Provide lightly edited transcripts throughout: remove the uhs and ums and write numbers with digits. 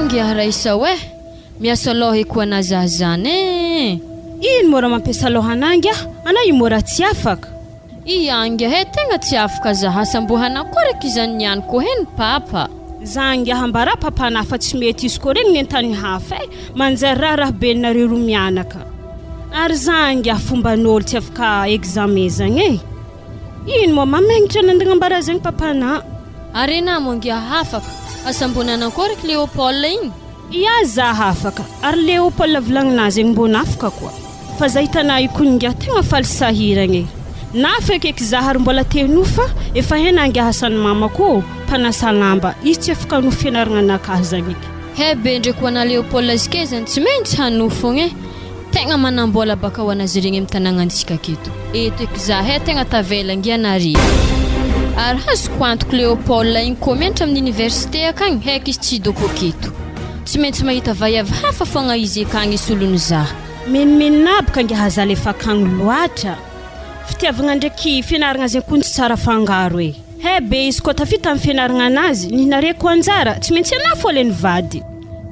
ngia raisa we miasa lohi kuwa na zazane ino mora mampiasa lohananga ana io mora tsy afaka iangia he tegna tsy afaka zaha sambohana koreky zany niany ko hen papa zangia hambara papa na fa tsy mety izy ko regny nentany hafa manjary raha be nareo mianaka ary zangia fomban'olo tsy afaka examen zagny ino mo mamagnitra nandagnambara zegny papa na ary na mongia hafaka asambonana koreky Leopold igny ia za hafaka ary Leopold volagninah zegny mbona afaka koa fa za hitanah io koningia tegna faly sahiragny na fekeky za ary mbola tenofa efa henangia hasany mama ko mpanasa lamba izy tsy afaka hanofo fianaragna anakahy zagny he be ndraiky ho ana Leopold izy ke zany tsy maintsy hanofogny tegna manambola baka ho anazy regny amin'ny tanàgnantsika keto eto eky za he tegna tavelangia nare ary hazoko antoko Leopold igny ko mianatra amin'ny université akagny heky izy tsy doko keto tsy maintsy mahita vaiavy hafa fogna izy akagny isy olony za menimeninabaka ngia hazala efa akagny loatra fitiavagna ndraiky fianaragna zegny koa tsy tsara fangaro e he be izy koa tafita amin'ny fianaragna anazy ninareko anjara tsy maintsy ana fô le nivady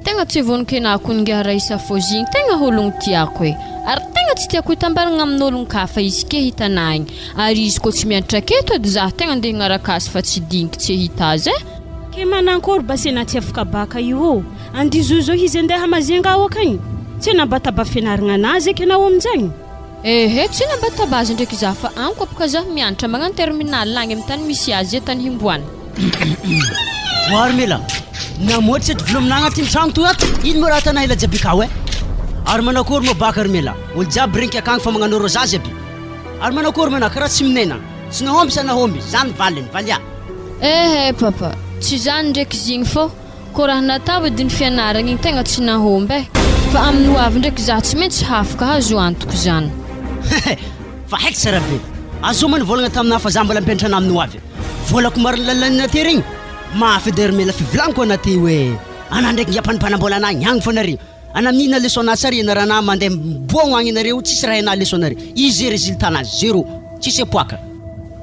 tegna tsy voninkenako ngia raisa fozigny tegna ologno tiako e ary tegna tsy tiako hitambaragna amin'ologno kafa izy ke hitanah igny ary izy koa tsy mianatra keto edy za tegna andeha hignaraka azy fa tsy dinky tsy hita azy ke manankory basena tsy afaka baka io andizozo izy andeha hamazenga ao akagny tsy nambataba fianaragna anazy eky anao aminjagny ehe tsy nambataba azy ndraiky za fa anko apaka za mianatra magnano terminal lagny amin'ny tany misy azy tany himboany Armela namoatra ty volominagna ty tragno to ato ino mo raha tanah ila jiaby kao ary manakory mo baka Armela olo jiaby renky akagny fa magnano rosazy aby ary manakory mana karaha tsy minena sy nahomby sa nahomby zany valiny valya ehe papa tsy zany ndraiky zigny fô ko raha natao edy ny fianaragna igny tegna tsy nahomby fa amin'ny hoavy ndraiky za tsy maintsy hafaka hazo antoko zany fa haiko tsara be azomany volagna taminahy fa za mbola mpiantrana amin'ny hoavy volako mariny lalanina ty regny mafy Armela fivolaniko anaty hoe ana ndraiky ngiapanimpanambola anahy niagny fo nareo ana mihina leçon na tsara ianarana mandeha miboagno agny nareo tsisy raha ena leçon nareo izy résultat-na zéro tsisy apoaka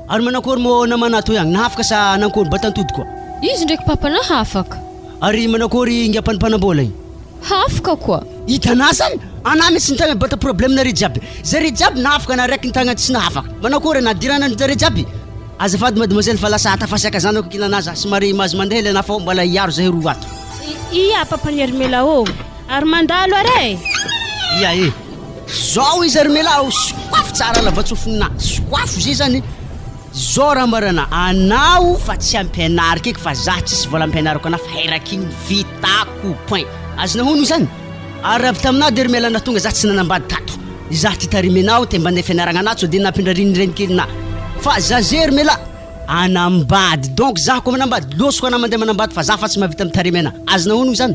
ary manakory mo namanato ihagny nahafaka sa nankory batantody koa izy ndraiky papa na hafaka ary manakory ngiapanimpanambola igny hafaka koa hitanah zany ana misy nitagna bata problème nare jiaby zare jiaby nahafaka na raiky nitagna tsy nahafaka manakory nadirana zare jiaby azafady mademoiselle fa lasa tafasiaka zany ako kinanaza somary mazo mandeha le nafa mbola iaro zahay roa ato ia papa ny Armela o ary mandalo are ia zao izy Armela o sokoafo tsara lavatsofona sokoafo zay zany zao raha marana anao fa tsy ampianarika eky fa za tsisy vola ampianariko ana fa heraky igny vitako point azo nahono zany ary avy taminah Armela na tonga za tsy nanambady tato za ty tarimenao te mba ndeha fianaragna anazy so de nampindrarinirenikelina fa za Armela anambady donc za ko manambady losoko ana mandeha manambady fa za fa tsy mavita mitarimena azo nahono zany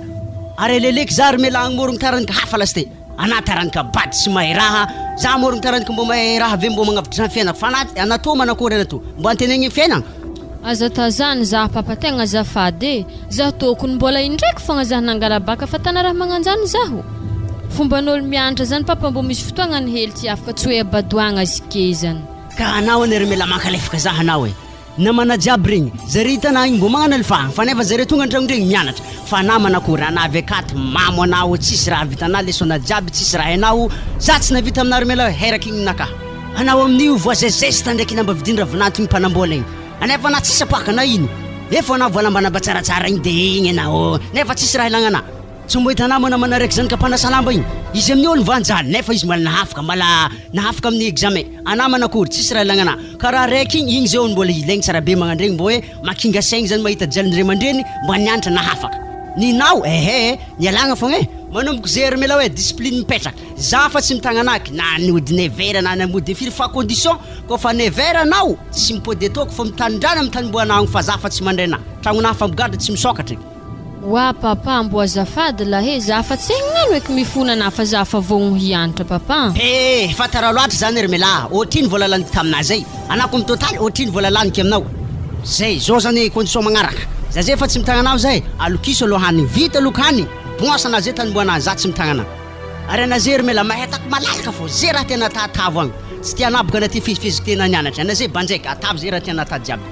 ary eleleky za Armela agmorogno taranika hafa lasite ana taranika bady sy mahay raha za morogno taranika mbo mahay raha ve mbo magnavitra fiainako fa anato manakory anato mbo antenegny fiainagna aza tazany za papa tegna azafady za tokony mbola indraiky fogna za nangarabaka fa tana raha magnanjany zaho fomban'olo mianatra zany papa mbo misy fotoagna ny hely tsy afaka tsy hoe abadoagna azy ke zany ka anao any Armela mankalefaka za anao namana jiaby regny zare hitanah igny mbo magnano alfahagna fa nefa zare tonga andragno regny mianatra fa na manakory anavy akaty mamo anao tsisy raha vitanah lesona jiaby tsisy raha anao za tsy navita amina Armela heraky igny nakahy anao amin'io voizezesta ndraiky namba vidindra vinanto igny mpanambola igny anefa na tsisy apoaka na ino efa na vola mbanamba tsaratsara igny de igny anao nefa tsisy raha ilagnana tsy mbo hitanah mo namana raiky zany ka mpanasa lamba igny izy amin'ny olo vanjaly nefa izy mbola nahafaka amin'ny examen ana manakory tsisy raha ilagnana ka raha raiky igny zao mbola ilaigny tsara be magnandregny mbo hoe makinga saigny zany mahita jalindre mandreny mbo nianatra nahafaka ninao nialagna fogna manomboka zay Armela hoe discipline mipetraka za fa tsy mitagnanak na niody 9 heures na namody firy fa condition ko fa 9 heures anao tsy mipody atoko fa mitandrana mitanimboanao fa za fa tsy mandraina tragnonah fa migada tsy misokatra wa papa mbo azafady lahe za fa tsy gnano eky mifona na fa za fa vogno hianatra papa fa tara loatra zany Armela otriny vola laniko taminah zay anako amin'ny total otriny vola laniko aminao zay zao zany condition magnaraka za zay fa tsy mitagnanao zay alokiso alohany vita lokany boasana zay tanimboana za tsy mitagna ary ana zay Armela mahetako malalaka fô zay raha tena tatavo agny tsy tia naboka na ty fiziky tena nianatra ana zay banjaika atavo zay raha tena ta jiaby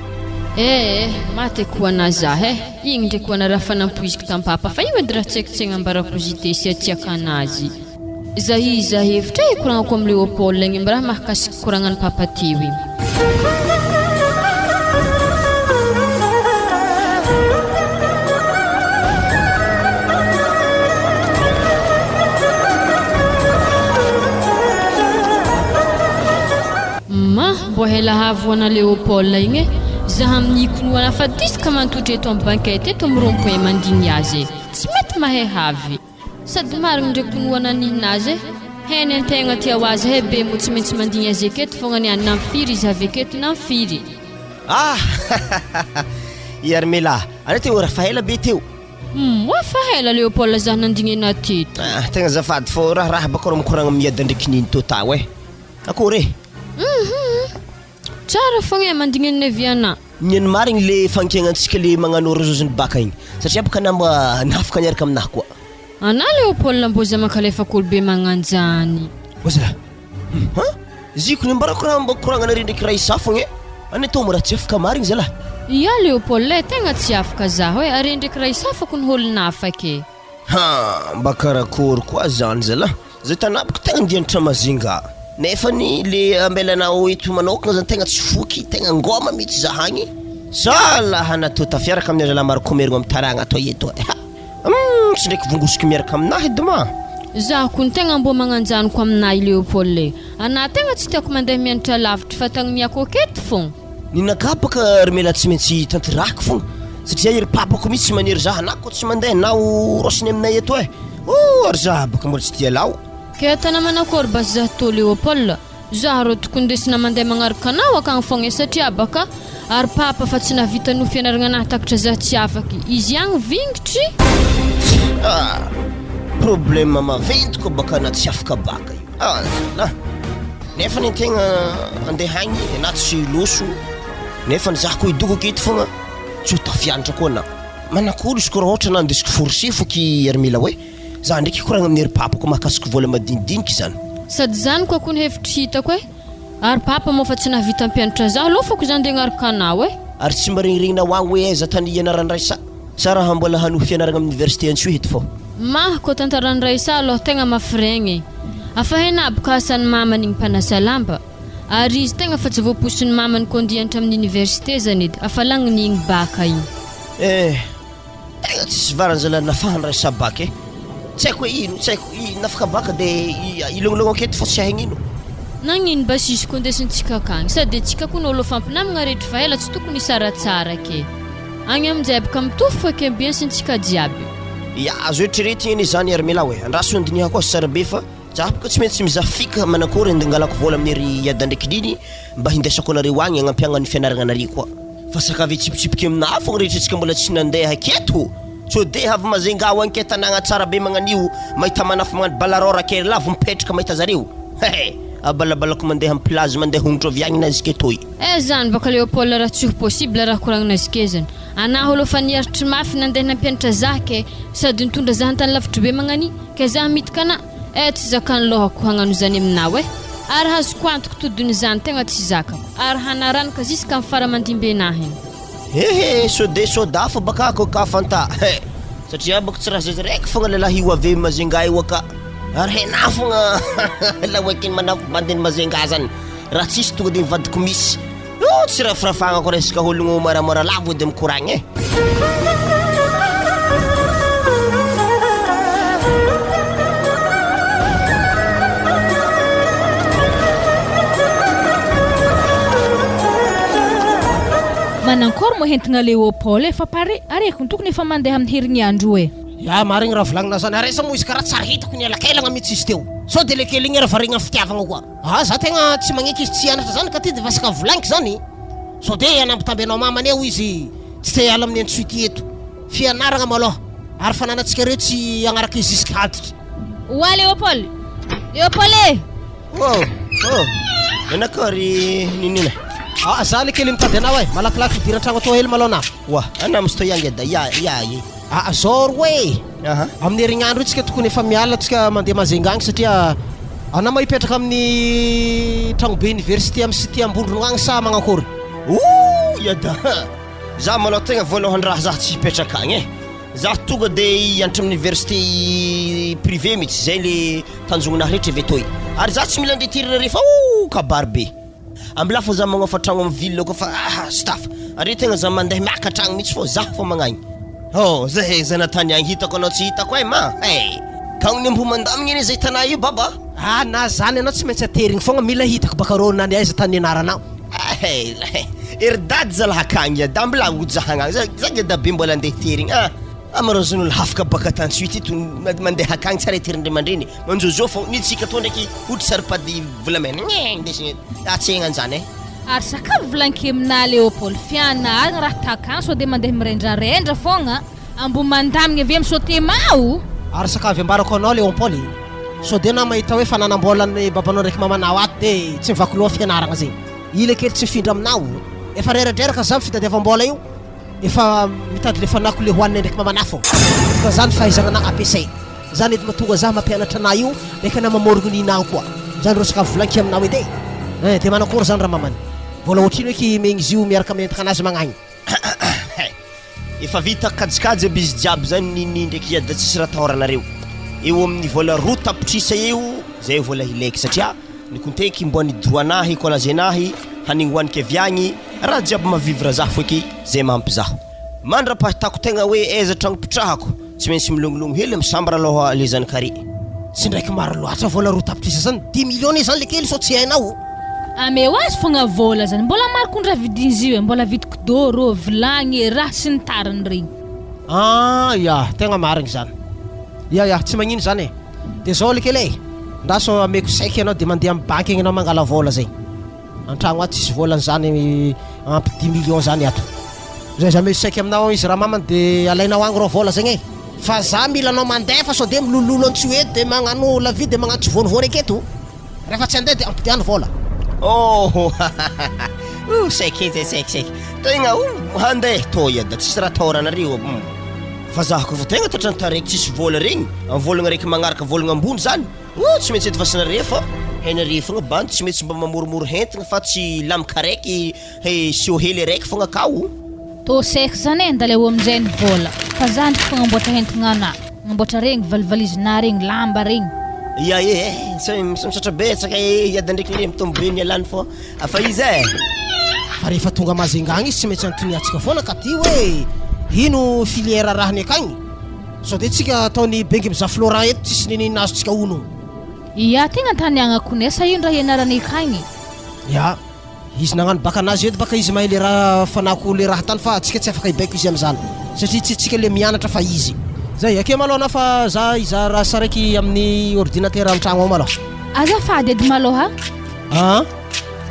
maty ko ana zaho igny ndraiky ana raha fanampoiziko tampapa fa igny edy raha tsaikitsaigna ambarako sy atiaka anazy iza hevitra koragnako amin'ny Léopold igny mba raha mahakasiky koragnany papa teo igny mbo hela havo ana Léopold igny zaha amin'ikonoana fa disaka mantotry eto amin'ny bankety eto amin'ny rond-point mandigny azy tsy mety mahay havy sady marigny ndraiky konoana ninazy heny antegna tia ho azy be mo tsy maintsy mandigny azy aketo fogna niany namfiry izy avy aketo namfiry Yarmela ana teo raha fahela be teo fahela Léopold zaha nandigny ena teto tegna zafady fô raha bakôra mikoragna miada ndraiky niny totao akory tsara fogna mandigny ny viana nyany marigny le fankiagnansika le magnano rozoziny baka igny satria baka namba nafaka niaraka aminahy koa ana Léopold mboza makalefak'olo be magnanjany ozala ziko ny mbarako raha mba koragna nare ndraiky raha isa fogna any tô mo raha tsy afaka marigny zala ia Léopold tegna tsy afaka zaho are ndraiky raha isa afaka ny holona afake mba karakory koa zany zala zay tanapaka tegna ndianitra mazinga nefa ny le ambelanao eto manokagna zany tegna tsy foky tegna ngoma mihitsy zahagny sala hanatota fiaraka amin'ny zala maro komerigno amin'ny taragna atao eto tsy ndraiky vongosiko miaraka aminahy dima zaho ko ny tegna mbo magnanjaniko aminahy Léopold ana tegna tsy tiako mandeha mianatra lavitra fa tagniniako aketo fogna ninakapaka Yarmela tsy maintsy tanterahako fogna satria iry papako mihitsy maniry zaha na ko tsy mandeha nao rosiny aminay eto ary zaha baka mbola tsy tia lao ke tana manakory bas zaho tô Léopold zaho ro tokony ndesina mandeha magnaraka anao akagny fogna satria baka ary papa fa tsy navita no fianaragna anahy takatra zaho tsy afaky izy agny vingitry problème maventy ko baka na tsy afaka baka io zala nefa ny tegna andeha agny na tsy loso nefa ny zaho ko idoko aketo fogna tsy ho tafianatra koa na manakory izy ko raha ohatra na andesiko forcé foky Yarmela hoe za ndraiky koragna amin'ny ry papako mahakasiky vola madinidiniky zany sady zany koa ko ny hevitry hitako ary papa moa fa tsy navita ampianatra zaho lofako zany de agnaraka anao ary tsy mba regniregnina hoagny hoe aiza tany ianarany raisa sa raha mbola hanohy fianaragna amin'ny université antsoe heto fô ko tantarany raisa aloha tegna mafiragny afa hena boka asan'ny mamany mpanasa lamba ary izy tegna fa tsy voaposiny mamany kondianatra amin'ny université zany edy afa lagniny igny baka igny tegna tsisy varany zala nafahany raisa baka tsy haiko hoe ino tsy haiko nafaka baka de ilongologno aketo fô tsy haigny ino nagnino ba sisy ko ndesintsika akagny sady tsika ko nolo fampinamagna rehetra fa ela tsy tokony saratsara ke agny aminjay baka mitovy fo ke bien sintsika jiaby azo eritreretigny eny zany Yarmela hoe andraso andiniha koa sara be fa zaho baka tsy maintsy mizafika manakory angalako vola amin'ny ry iada ndraiky diny mba hindesako anareo agny agnapiagna ny fianaragna anareo koa fa sakavy tsipitsipiky aminahy fogna rehetra tsika mbola tsy nandeha aketo so de havy mazenga ho anke tanagna tsara be magnanio mahita manafo magnano balarora kely lavo mipetraka mahita zareo abalabalako mandeha amin'ny plazy mandeha hongotro avy agny nazy ke toy zany baka Léopold raha tsy ho possible raha koragnanazy ke zany anahy olo fa niaritry mafy nandeha nampianatra zaho ke sady nitondra zaho antany lavitry be magnani ke zaho midika ana tsy zakany lohako hagnano zany aminao ary hazoko antoko todiny zany tegna tsy zakako ary hanaranaka ziska amin'ny faramandimbe nahy soda fo baka ako ka fanta satria baka tsy raha zay raiky fogna lalahy io ave mazenga io aka ary hena fogna la hoekiny manafo bandiny mazenga zany raha tsisy tonga de mivadiko misy tsy raha firafagna ko resaka ologno moramora lavo edy mikoragny manankory mo hentigna Léopold fa pare areko tokony efa mandeha amin'ny herignandro marigny raha volagnina zany aresa mo izy karaha tsara hitako ny elakelagna mihitsy izy teo so de le kely igny raha varigna fitiavagna koa za tegna tsy magneky izy tsy hianatra zany ka ty de vasaka volaniky zany so de anambitamby anao mamany eo izy tsy te hiala amin'ny antsoity eto fianaragna malôha ary fananatsika reo tsy agnaraka izy izy kaditra oa Léopold anakory ninina za le kely mitady anao malakilaky idiran-tragno atao hely malôha na ana misy to iangy eda zoro hoe amin'ny herignandro itsika tokony efa miala tsika mandeha mazengagny satria anao hipetraka amin'ny tragno be université amin'ny cité ambondrono agny sa magnakory iada za malao tegna voalohany raha za tsy hipetraka agny za tonga de hianatra amin'ny université privé mihitsy zay le tanjognanahy rehetra avy etoy ary za tsy mila andetirana rehefa kabary be ambilafo za magnafa tragno amin'ny ville koa fa staff ary tegna za mandeha miaka tragno mihitsy fô za fô magnagny zay natany agny hitako anao tsy hitako ma kagnony mbo mandamigny ene zay tanà io baba na zany anao tsy maintsy aterigny fogna mila hitako baka rô nany aiza tany anaranao eridady zalaha akagny da mbola ojahagna za ngeda be mbola andeha terigny amarozon'olo hafaka baka tansuite ito mandeha akagny tsara iterindray mandreny manjozao fô nitsika to ndraiky ohatra saripady volamena ndesigny tsy ananjany ary sakafo volanky amina Léopold fianaragna raha takagny so de mandeha mirendrarendra fogna ambo mandamigny avy misaute mao ary sakavy ambarako anao Léopold so de na mahita hoe fananam-bolan'ny babanao ndraiky mamanao ato de tsy mivaky loha fianaragna zegny ile kely tsy mifindra aminao efa reradraraka za fitadiavam-bola io efa mitady le fanako le hoanina ndraiky mamanao fô fa zany fahaizagna ampiasay zany edy mahatonga za mampianatra anao io ndraiky na mamorogno ninao koa zany rô sakafo volanky aminao edy de manakory zany raha mamany vola ohatrino hoe ki megny izy io miaraka mientaka anazy magnagny efa vita kajikajy aby izy jiaby zany nini ndraiky iada tsisy raha tahoranareo eo amin'ny vola roa tapitrisa eo zay vola ilaiky satria nikonteky mboany droanahy kolazenahy hanigny hoaniky avy agny raha jiaby mavivra zaho foiky zay mampy zaho mandra-pahatako tegna hoe aiza tragno pitrahako tsy maintsy milongolongo hely misambara aloha le zanakary tsy ndraiky maro loatra vola roa tapitrisa zany 10 millions zany le kely so tsy hainao ameo azy fogna vola zany mbola marokony raha vidin'izy io mbola vidiko dôro vilagny raha sy ny tariny regny ya tegna marigny zany ya tsy magnino zany de zao le kely ndaso ameko saiky anao de mandeha amin'ny banky igny anao mangala vola zay antragno ato tsisy volany zany ampy 10 millions zany ato zay za meko saiky aminao izy raha mamany de alainao agny rô vola zegny fa za mila anao mandefa so de milololo antsy hoe de magnano la vie de magnano tsy voanivony aketo rehefa tsy andeha de ampidiano vola saiky tegna handeha toy da tsisy raha tahoranareo fa zahako fa tegna totrantaraiky tsisy vola regny amin'ny volagna raiky magnaraka volagna ambony zany tsy maintsy edy vasanare fa hainare fogna bandy tsy maintsy mba mamoromoro hentigna fa tsy lamika raiky sio hely raiky fogna akao tô saiky zany andale eo amin'izay ny vola fa zany fagnamboatra hentigna ana mamboatra regny valivalizina regny lamba regny misatra betsaka iada ndraiky le mitombo ny alany fô afa izy fa rehefa tonga mazingagny izy tsy maintsy antoniatsika foana ka ty hoe ino filière rahany akagny so de tsika ataony bengy miza Florent eto tsisy ninina azo tsika ono tegna taniagna konesa ino raha ianarany akagny izy nagnano baka anazy eto baka izy mahay le raha fanako le raha tany fa tsika tsy afaka hibaiko izy am'zany satria tsy tsika le mianatra fa izy zay ake malôha na fa za iza raha saraiky amin'ny ordinateur am'tragno ao malôha azafady edy malôha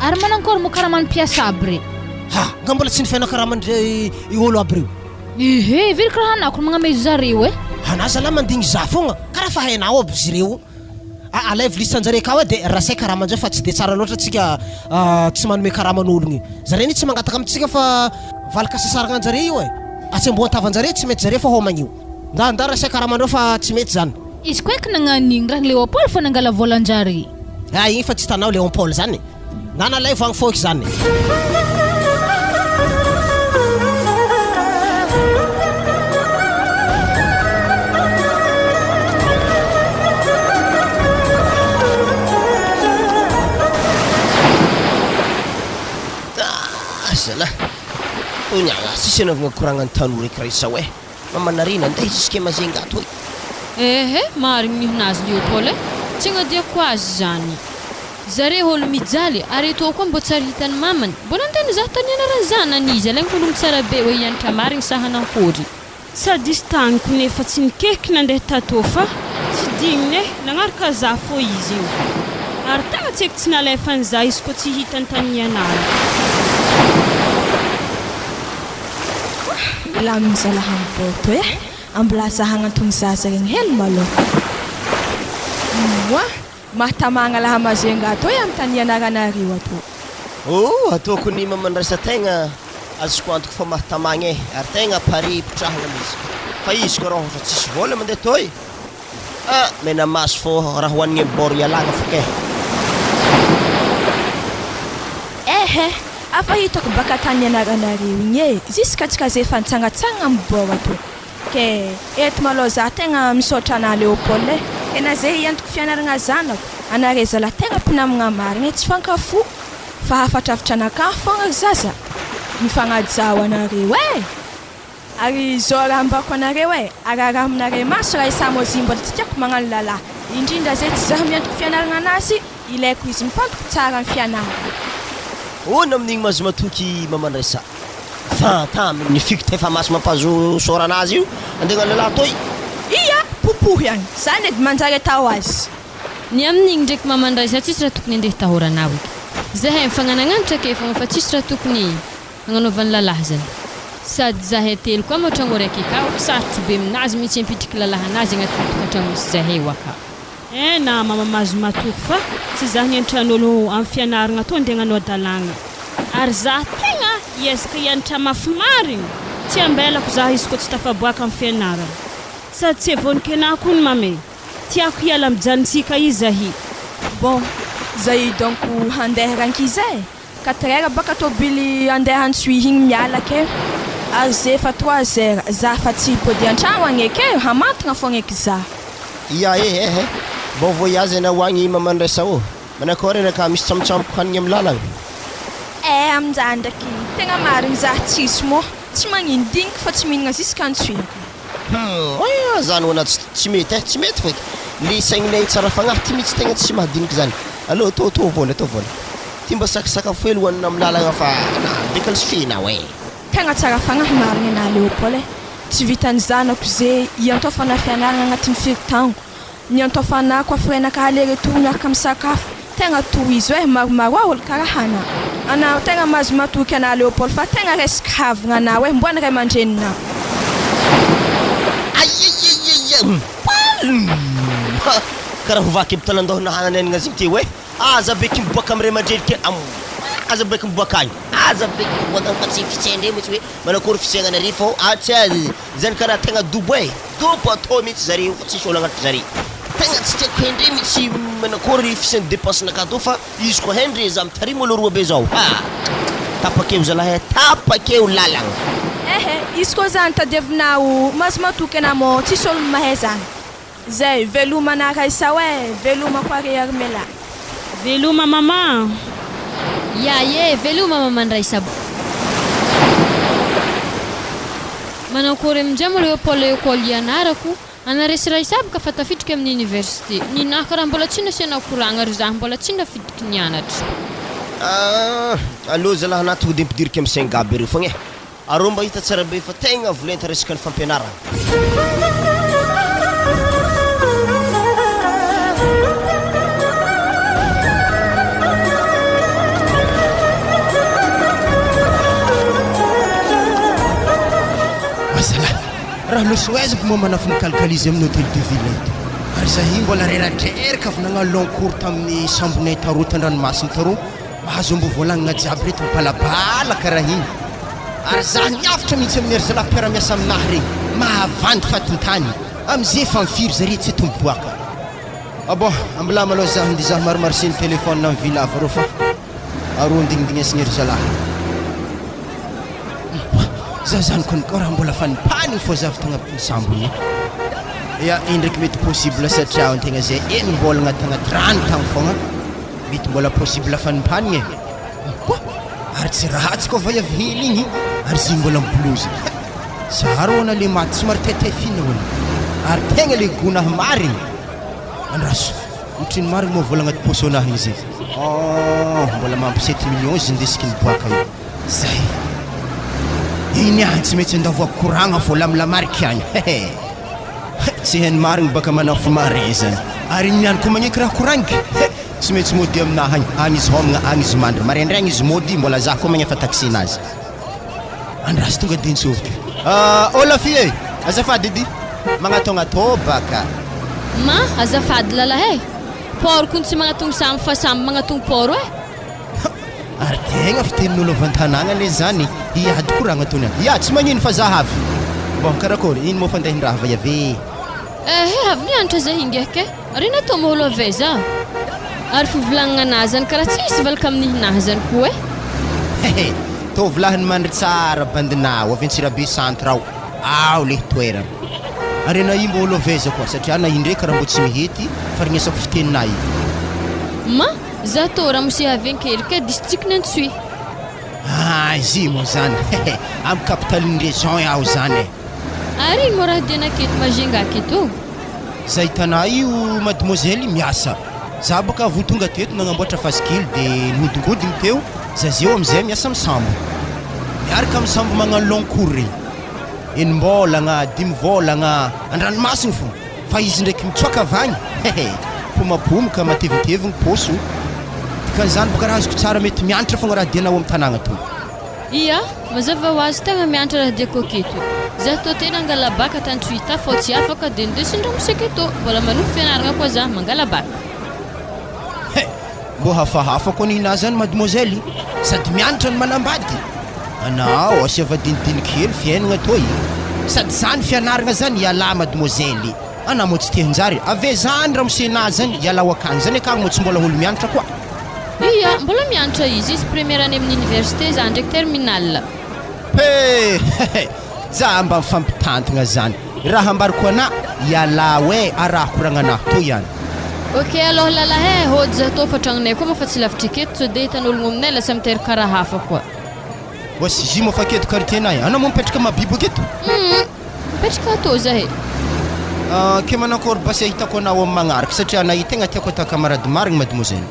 ary manankory mo karaha mampiasa aby re nga mbola tsy nifaina karaha mandre olo aby reo very karaha anako magname izy zareo anazy ala mandigny za fogna karaha fa hainao aby izy reo alaivo lisanjare kao de rasay karaha manjay fa tsy de tsara loatra tsika tsy manome karaha man'ologny zareny tsy mangataka amitsika fa valaka sasaragna anjare io atsy amboantavanjare tsy mety zare fa homagna io nda rasay karaha mandreo fa tsy mety zany izy koa eky nagnan'igny raha Léopold fa nangala volanjare igny fa tsy tanao Léopold zany nanalaivo agny fôky zany zala onyagna sisy anaovagna koragnany tanora eky raha isa hoe mamanarina andeha jusque mazenga ato marigny mihinazy Léopold tsy agnadiako azy zany zare olo mijaly ary eto koa mbo tsara hitany mamany mbola antena za tany ianarany zanany izy alaigny ologno tsara be hoe hianatra marigny sahanankory sady izy taniko nefa tsy nikeky nandeha tato fa tsy digniny nagnaraka za fô izy io ary tagna tsy eky tsy nalefany za izy koa tsy hitany tany ianara ilamigny zalahan'ny boto ambola zahagnantony zaza regny hely malôha mahatamagna laha mazenga ato amin'ny tany ianaranareo ato ataoko ny mamandraisa tegna azoko antoko fa mahatamagna ary tegna pare pitrahagna amizy fa izy ko raha ohatra tsisy vola mandeha toy mena maso fô raha hoanigny bor ialagna foke afa hitako baka tany ianaranareo igny e ziska tsika zay efa nitsangatsangana amin'ny bord ato ke eto malao za tegna misaotra ana Léopold e ke na zay iantoko fianaragna zanako anare zala tegna mpinamagna marigna tsy fankafo fa hafatrafitra anakah fogna zaza mifagnajaho anareo e ary zao raha mbako anareo e araraha aminare maso raha isamozy mbola tsy tiako magnano lalahy indrindra zay tsy zaho miantoko fianaragna anazy ilaiko izy mifantoko tsara amin'ny fianaragna Ona amin'igny mazo matoky mamandraisa fa tamin'ny fiko tefa maso mampazo sora anazy io andegna lalahy toy iya popohy agny zany edy manjary atao azy ny amin'igny ndraiky mamandraisa tsisy raha tokony andeha tahoranao eky zahay mifagnagnananitra ke fogna fa tsisy raha tokony agnanaovan'ny lalahy zany sady zahay telo koa matragno raiky akao sarotro be aminazy mihitsy ampitriky lalahy anazy agnatin'ny tokantragno misy zahay io akao na mama mazo matoky fa tsy zaho niantran'olo amin'ny fianaragna to andeha hagnano adalagna ary zaho tegna iezaka hianatra mafy marigny tsy ambelako zaho izy koa tsy tafaboaka amin'ny fianaragna sady tsy evonikena koa ny mame tiako hiala mijanontsika izahy bon zay donc handeha rankizay 4 heures baka tobily andeha antsoy igny miala ke ary zay fa 3 heures za fa tsy pody an-tragno agny eke hamantagna fogna eky za ia bon voyage na hoagny mamandraisa o manakôry naka misy tsamotsamoko hanigny amin'ny lalagna amin'izany ndraiky tegna marigny za tsisy mo tsy magnindiniky fa tsy mihinagna ziska antsoina zany ona tsy mety tsy mety feky le saigninay tsara fagnahy ty mihitsy tegna tsy mahadiniky zany allo tô vola ty mba sakasakafo hely hoanina amin'ny lalagna fa dekalsifina e tegna tsara fagnahy marigny ana Léopold e tsy vitany zanako zay iantofana fianaragna agnatin'ny firy-tagno niantofana koa frenaka aller-retour miaraka misakafo tegna tohizo e maromaro olo karaha ana tegna mazo matoky ana Léopold fa tegna resaka havagna ana hoe mboany ray aman-drenina karaha hovaky bitalandohana hananenagna zigny ty hoe aza beky miboaka amin'ny ray aman-dreny ke aza beky miboaka agny aza beky miboaka fa tsy fitsendre mihitsy hoe manakôry fitsaignana ary fô atsy zany karaha tegna dobo e dobo atao mihitsy zareo fa tsisy olo agnatry zare tegna tsy tiako hendre mihitsy manakôry fisain'ny dépensenaka to fa izy koa hendre za mitarimo olo roa be zao tapakeo zalahy tapakeo lalagna izy koa zany tadiavinao mazo matoky ana mo tsisy olo mahay zany zay veloma anaraisa hoe veloma koa re armela veloma mama ye veloma mamandraisa manakôry amin'izay moa Léopold école ianarako anaresy raha isaby ka fa tafidriky amin'ny université ninahy karaha mbola tsy nasiana koragna ary zaho mbola tsy nafidriky nianatra allo zalahy anahy tonga de mpidirika amin'ny saingaby ireo fogna arô mba hita tsara be fa tegna volenta resaka ny fampianaragna raha losoaizako moa manafo nikalkalizy amin'ny hôtel de ville eto ary zahy mbola reradreraka fa nagnano loncour tamin'ny sambonay taroa tan-dranomasiny taroa mahazo mbo voalagnina jiaby reto mipalapala karaha igny ary zaho niafatra mihitsy amin'ny ery zalahy mpiaramiasa aminahy regny mahavandy fatintany am'izay efa mifiry zare tsy eto miboaka bon ambilà maloha zaho nde zaho marimarseny téléphone amin'ny ville ava rô fa arô ndignindignesagny ery zalahy za zany koa raha mbola fa nipanigny fô zavy tagna sambony ia indraiky mety possible satria antegna zay mbolagna tagnaty rano tagny fogna mety mbola possible fa nipanigny ary tsy rahatsy koa va avy hely igny ary zay mbola miblozy zaro ana le maty somary taitay-fina olo ary tegna le gonahy marigny andraso otriny marigny moa vola agnaty poso anahy igny zay mbola mampy 7 millions izy ndesiky niboaka io zay iny any tsy mety andavoako koragna vola milamariky agny tsy hainy marigny baka manafo mare zany ary iny any koa magneky raha koragniky tsy mety mody aminahy agny izy homagna agny izy mandry marendragny izy mody mbola zaho koa magnefa taxinazy andraso tonga de nitsoviky la fille azafady edy magnatongatô baka ma azafady lalahy poro kony tsy magnatongo samby fa samby magnatongo poro ary tegna fitenin'olo avan-tanagna le zany iady koragna tony ia tsy magnino fa zahavy bon karakôry iny moa fandehin-draha va iave avy nianatra zay ingeke ary natao maholo ave za ary fivolagnana anazy zany karaha tsisy valaka amin'ihinahy zany koa tovolahy ny mandry tsara bandinao aventsirabe centre ao le toerana ary na imbo olo aveza koa satria na indreky raha mbo tsy mihety farignesako fiteninay ma za tô raha mosy avenkely ka district Nantsui izy mo zany am capitaline région ao zany ary mo raha diana keto majenga keto zay tanay io mademoiselle miasa za baka vo tonga teto nagnamboatra fasikily de nodingodiny teo zazeo amizay miasa misambo miaraka misambo magnano long cours regny enimbolagna dimivolagna andranomasiny fo fa izy ndraiky mitsoaka avagny pomapomoka matevitevigny poso dikan'izany boka raha azoko tsara mety mianatra fogna raha dianao amin'ny tanàgna to ia mazava ho azy tegna mianatra raha diako aketo za tô tena angala baka tantsuita fô tsy afaka de ndesindramo seketo mbola manohy fianaragna koa za mangala baka mbo hafahafa koa nihina zany mademoiselle sady mianatra ny manambady anao asiavadinidiny kely fiainagna toy sady zany fianaragna zany iala mademoiselle ana mo tsy tehinjary ave zany raha mosena zany ialao akany zany akagny mo tsy mbola olo mianatra koa ia mbola mianatra izy première année amin'ny université za ndraiky terminal za mba mifampitantagna zany raha ambariko ana iala hoe arahako ragnanahy to ihany ok alors lalahe hody za tô fa tragnonay koa mofa tsy lavitry keto so de hitan'ologno aminay lasa miteraka raha hafa koa wasy izy mofa keto karitienay anao mo mipetraka mabibo aketo mipetraka atô zahe ke manakory basy hitako anao amin'ny magnaraka satria na tegna tiako atao camarade marigny mademoiselle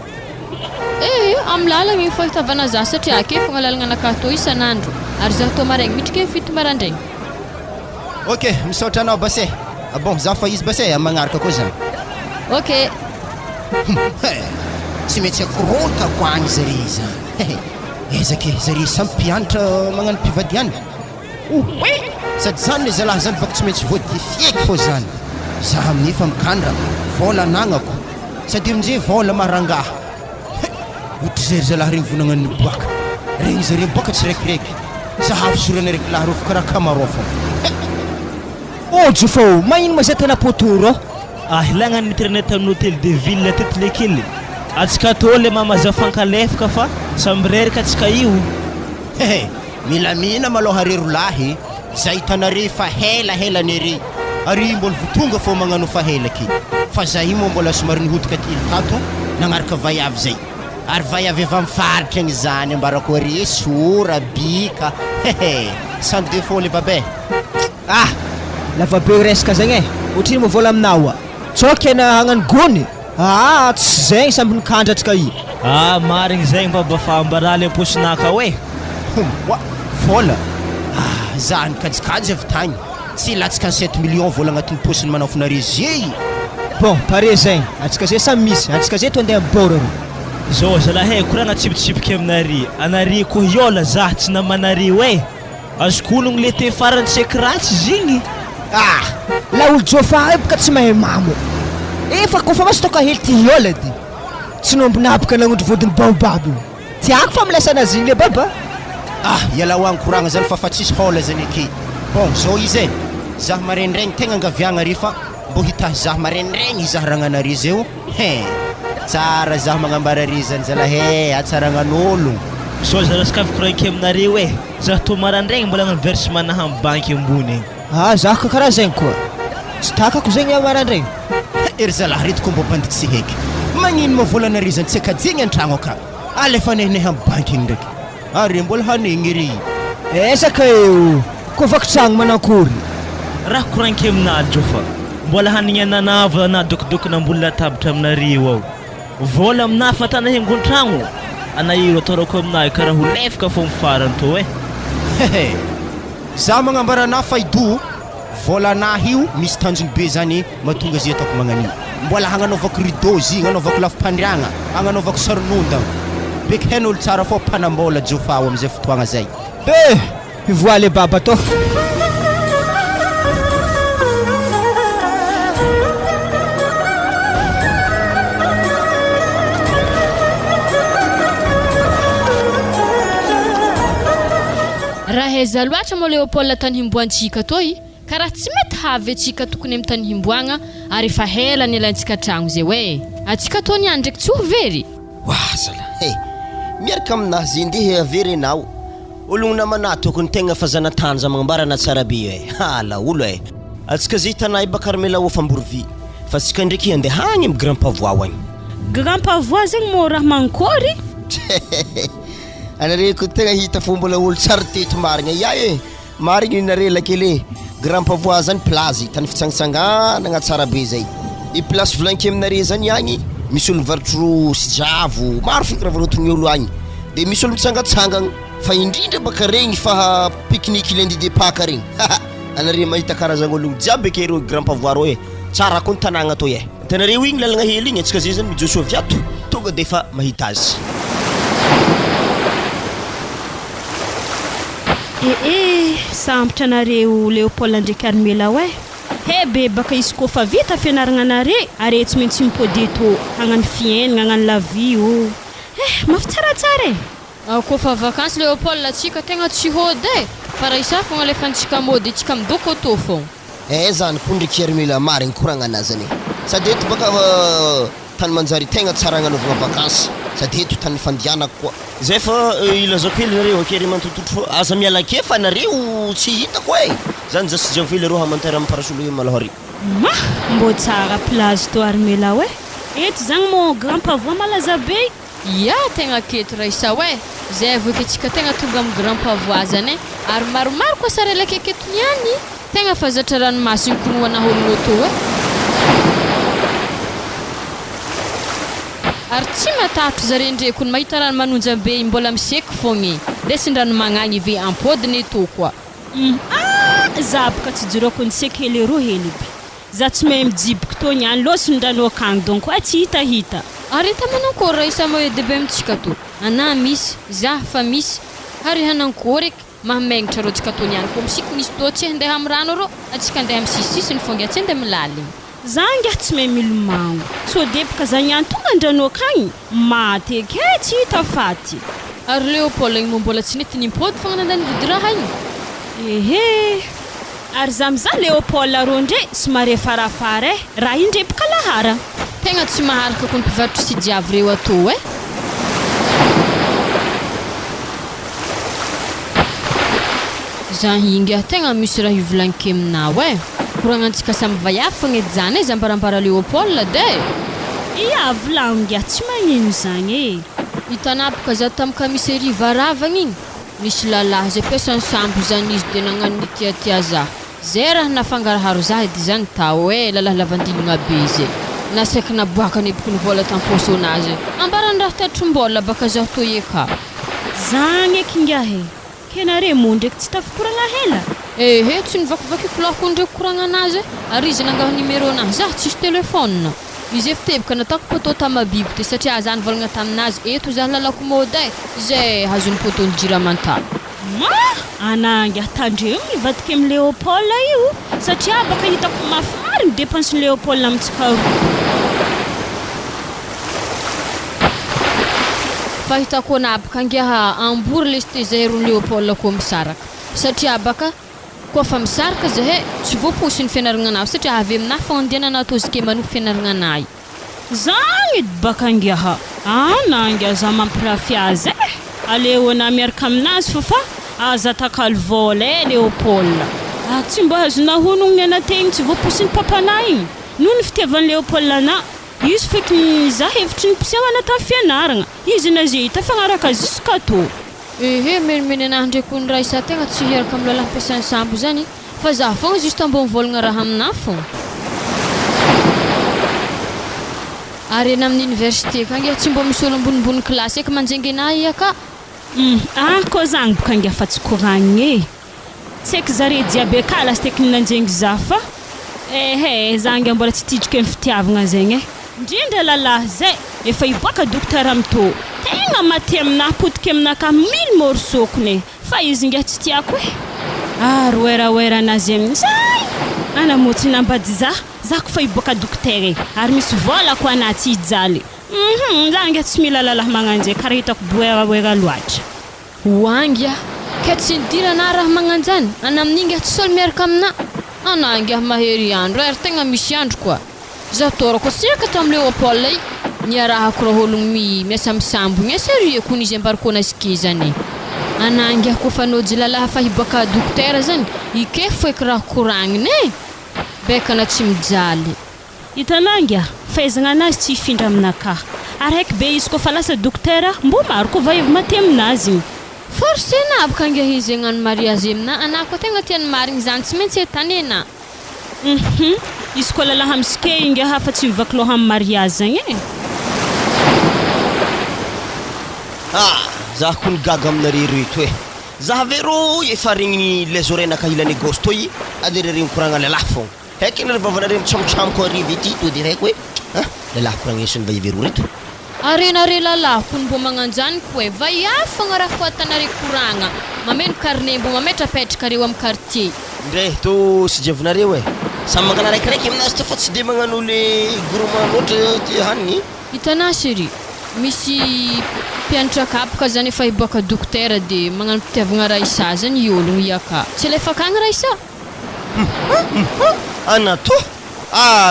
amin'ny lalagna igny fahitavana za satria ake fogna lalagna anakah tô isan'andro ary za tô maraigny mitrika fito marandraigny ok misaotra anao basy bon za fa izy basy amin'ny magnaraka koa zany ok tsy mety akorotako agny zare zany ezake zare samy mpianatra magnano mpivadiany sady zany le zalahy zany baka tsy maintsy voadifieky fô zany za aminefa mikandra vola anagnako sady amin'izay vola marangaha ohatra zay zalahy regny vonagnan'ny boaka regny zare boaka tsy raikiraiky zahavy sorana raiky lahy rofo karaha camarao fô ojo fô magnino ma zay tana potoro ilagna ny internet amin'ny hôtel de ville teto lekely atsika tô le mamaza fankalefaka fa samby reraka atsika io milamina maloha rero lahy zay tanare fa hela nere ary mbola votonga fô magnano fa helaky fa za io moa mbola somary nihodika tily tato nagnaraka vaiavy zay ary vaiavy efa mifaritra agny zany ambarako are sora bika sans défaut le babe lava be resaka zagny ohatriny mo vola aminao tsoky na hagnano gony tsy zegny samby nikandratsika i marigny zegny baba fa ambara le posonaka hoe vola za nikajikajy avy tagny tsy latsika 7 millions vola agnatin'ny posiny manao finare zay bon pare zegny atsika zay samy misy atsika zay to andeha mibororo zao zalahy koragna tsipitsipiky aminare anare ko iola za tsy namanare hoe azoko onogno le te farany seky ratsy zigny la olo jofa ebaka tsy mahay mamo efa kofa masy toka hely ty iola ty tsy nombo napaka nagnondro vodiny baobaby tiako fa milasana zigny le baba iala hoagny koragna zany fa tsisy hola zany ake bon zao izy zah marendraigny tegna angaviagna refa mbo hita zah marendraigny izaharagnanare zeo tsara zah magnambara re zany zalahy atsaragnan'olo so za rasikavy koranky aminare hoe zah tô marandraigny mbola agnano versement naha amin'ny banky ambony zah ka karaha zegny koa tsy takako zegny marandraigny ery zalahy retiko mbo bandiky tsy haiky magnino mavolana zany tsy akajegny an-tragno aka alefa nehineha amin'ny banky igny ndraiky ary mbola hanegny ry ezaka eo kofako tragno manakory raha koranky aminady jo fa mbola hanigny ananavo na dokidokina ambony latabatra aminareo ao vola amina fa tana hengon-tragno anairo atorako aminahy karaha ho lefaka fô mifarany to za magnambarana fa ido vola anahy io misy tanjony be zany mahatonga zay ataoko magnanio mbola hagnanaovako rideau zy hagnanaovako lafim-pandriagna hagnanaovako saronondagna beky hain'olo tsara fô mpanambola jofao amizay fotoagna zay voile baba to raha eza loatra mo Léopold tany himboantsika toy karaha tsy mety havy atsika tokony amin'ny tany himboagna ary efa hela ny elantsika tragno zay hoe atsika to niany ndraiky tsy ho very zala miaraka aminazy indeha averenao ologno namana tokony tegna fazanatanja magnambarana tsara be e hala olo e atsika zay tanay bakarmela ofamborvi fa tsika ndraiky andeha hagny amin'ny grand pavois agny grand pavois zegny mo raha mankory anareko tegna hita fo mbola olo tsara teto marigna ya e marigny nare lakele grand pavois zany plazy tany fitsangatsanganagna tsara be zay i place volanky aminare zany agny misy olo mivarotro sijavo maro feky raha varotron'ny olo agny de misy olo mitsangatsangagna fa indrindra baka regny fa pique-nique lundi de Pâques regny anare mahita karazagna ologno jiaby ake reo grand pavois ro e tsara koa ny tanàgna to e tanareo igny lalagna hely igny atsika zay zany mijotso aviato tonga de fa mahita azy sambatra anareo Léopold ndraiky Armela hoe be baka izy koa fa vita fianaragna anare are tsy maintsy mipody to hagnano fiainagna hagnano lavio mafy tsaratsara e koa fa vakansy Léopold atsika tegna tsy hody e fa raha isa fogna alefantsika mody tsika midoko ato fogna zany koa ndraiky Armela marigny koragna anazany sady eto baka tany manjary tegna tsara agnanovagna vakansy sady eto tany fandianako koa zay fa ilazako hely nareo akery mantototro fo aza miala ake fa nareo tsy hitako e zany zasy javy le ro hamantara amin'ny parasolo hoe malahary mbo tsara place to Armela hoe eto zagny mo grand pavois malaza be ya tegna aketo raha isa hoe zay avoke tsika tegna tonga amin'ny grand pavois zany e ary maromaro koa sarelaka aketo niany tegna fa zatra ranomasiny konoana ologno to e ary tsy matahotro zare ndrekony mahita rano manonja be mbola miseky fogny desin-drano magnagny ve ampodiny to koa za boka tsy jiroko ny seky hely ro hely be za tsy mahay mijiboko to niany losiny rano akagny donc tsy hitahita ary tamanankory raha isa moe debe amitsika to ana misy za fa misy ary hanankory mahamagnitra ro tsika to niany ko misiky misy to tsy handeha amin'ny rano ro atsika andeha amin'ny sisisiny fongy tsy handeha milaligny zangy tsy mahay milomagno so de boka za niany tonga andrano akagny maty eke tsy hita faty ary Léopold igny mbola tsy nety nimpody fogna nandany vidy raha igny ary za miza Léopold ro ndre somary farafara raha indre boka lahara tegna tsy maharaka koa ny mpivarotro sy jiavy reo ato e za hinga tegna misy raha ivolagnike aminao e koragnantsika samy vaiavy fogna edy zany e za mbarambara Léopold de ia volagninga tsy magnino zany e hitanapaka za tamin'ny kamisery varavagna igny misy lalahy zay piasany sambo zany izy de nagnano ny tiatia za zay raha nafangaraharo za edy zany tao e lalahy lavandilagna be zay nasaky naboaka ny bokony vola tamposo anazy ambarany raha tatrom-bola baka zaho to eka zany eky ingahe kenare mo ndraiky tsy tafikoragna hela tsy nivakivakiako lahako ndraiky koragna anazy ary izy nangaho numéro anazy za tsisy telefôna izy efitebaka natako poto tamabibo de satria zany volagna taminazy eto za lalako mody zay hazony potony jiramanta anangy atandreo mivadika amin'ny Léopold io satria baka hitako mafy marigny dépense Léopold amitsika ro fa hitako anabaka angiaha ambory lesy zay ro Léopold koa misaraka satria baka koa fa misaraka zahay tsy voaposy ny fianaragna anao satria avy aminah fandianana to zike manohy fianaragna anay zagny edy baka angiaha nangy za mampirafy azy aleo ana miaraka aminazy fa aza takalo vola Léopold tsy mba azona honogny anategny tsy voaposy ny papana igny noho ny fitiavan'ny Léopold ana izy feky za hevitry ny mpisehoana tamin'ny fianaragna izy na zay tafagnaraka jusqu'à to menimeny anahy ndraiky ny raha isa tegna tsy hiaraka amin'ny lalahy mpiasany sambo zany fa za fogna juste ambony volagna raha aminah fogna ary ena amin'ny université kange tsy mbo misy olo ambonimbony klasy eky manjengy anahy iaka koa zagny boka angia fa tsy koragny tsy eky zare jiaby akalasy teky nanjengy za fa zangy mbola tsy tidriky amin'ny fitiavagna zegny indrindra lalahy zay efa iboaka dokotera amito tegna maty aminah potiky aminaka 1000 morsokony fa izy ngia tsy tiako roeraoera anazy amin'izay anamotsy nambady za ko fa iboaka dokotera ary misy vola ko anaty ijaly za ngia tsy mila lalahy magnanjay karaha hitako boeraoera loatra hoangya ka tsy nidirana raha magnanjany ana amin'ingy tsy solo miaraka amina anangy mahery andro ary tegna misy andro koa za toro ko siraka to amin'ny Léopold niarahako raha ologno miasa misambogny sérieux kony izy ambarikona ske zany anangy ako fanojy lalaha fa hibaka dokotera zany ike foeky raha koragniny bekana tsy mijaly hitanangy fahaizagna anazy tsy hifindra aminakahy ary haiky be izy kofa lasa dokotera mbo maro ko va evy maty aminazy forcé na abaka ange izy agnano mariage amina anako tegna tiany marigny zany tsy maintsy etany ena izy koa lalaha amiske inge hafa tsy mivaky loha amin'ny mariage zagny Zah kony gaga aminareo reto Zah vero efa regny les oreilles kahila négoce toy adere regny koragna lelahy fogna heky nareo vavanareo mitsamotsamoko arivo ity to de haiko hoe lelahy koragna esiny vaivero reto arenare lalahy kony mbo magnanjany koe vaiafagna raha ko atanare koragna mameno carnet mbo mametrapetraka reo amin'ny quartier ndre to sy diavinareo samy mangana raikiraiky aminazy to fa tsy de magnano le groupement loatra ty hanigny hitana chéri misy mpianatra kapaka zany efa hibaka dokotera de magnano mpitiavagna raisa zany ologno iaka tsy lefaka agny raisa anato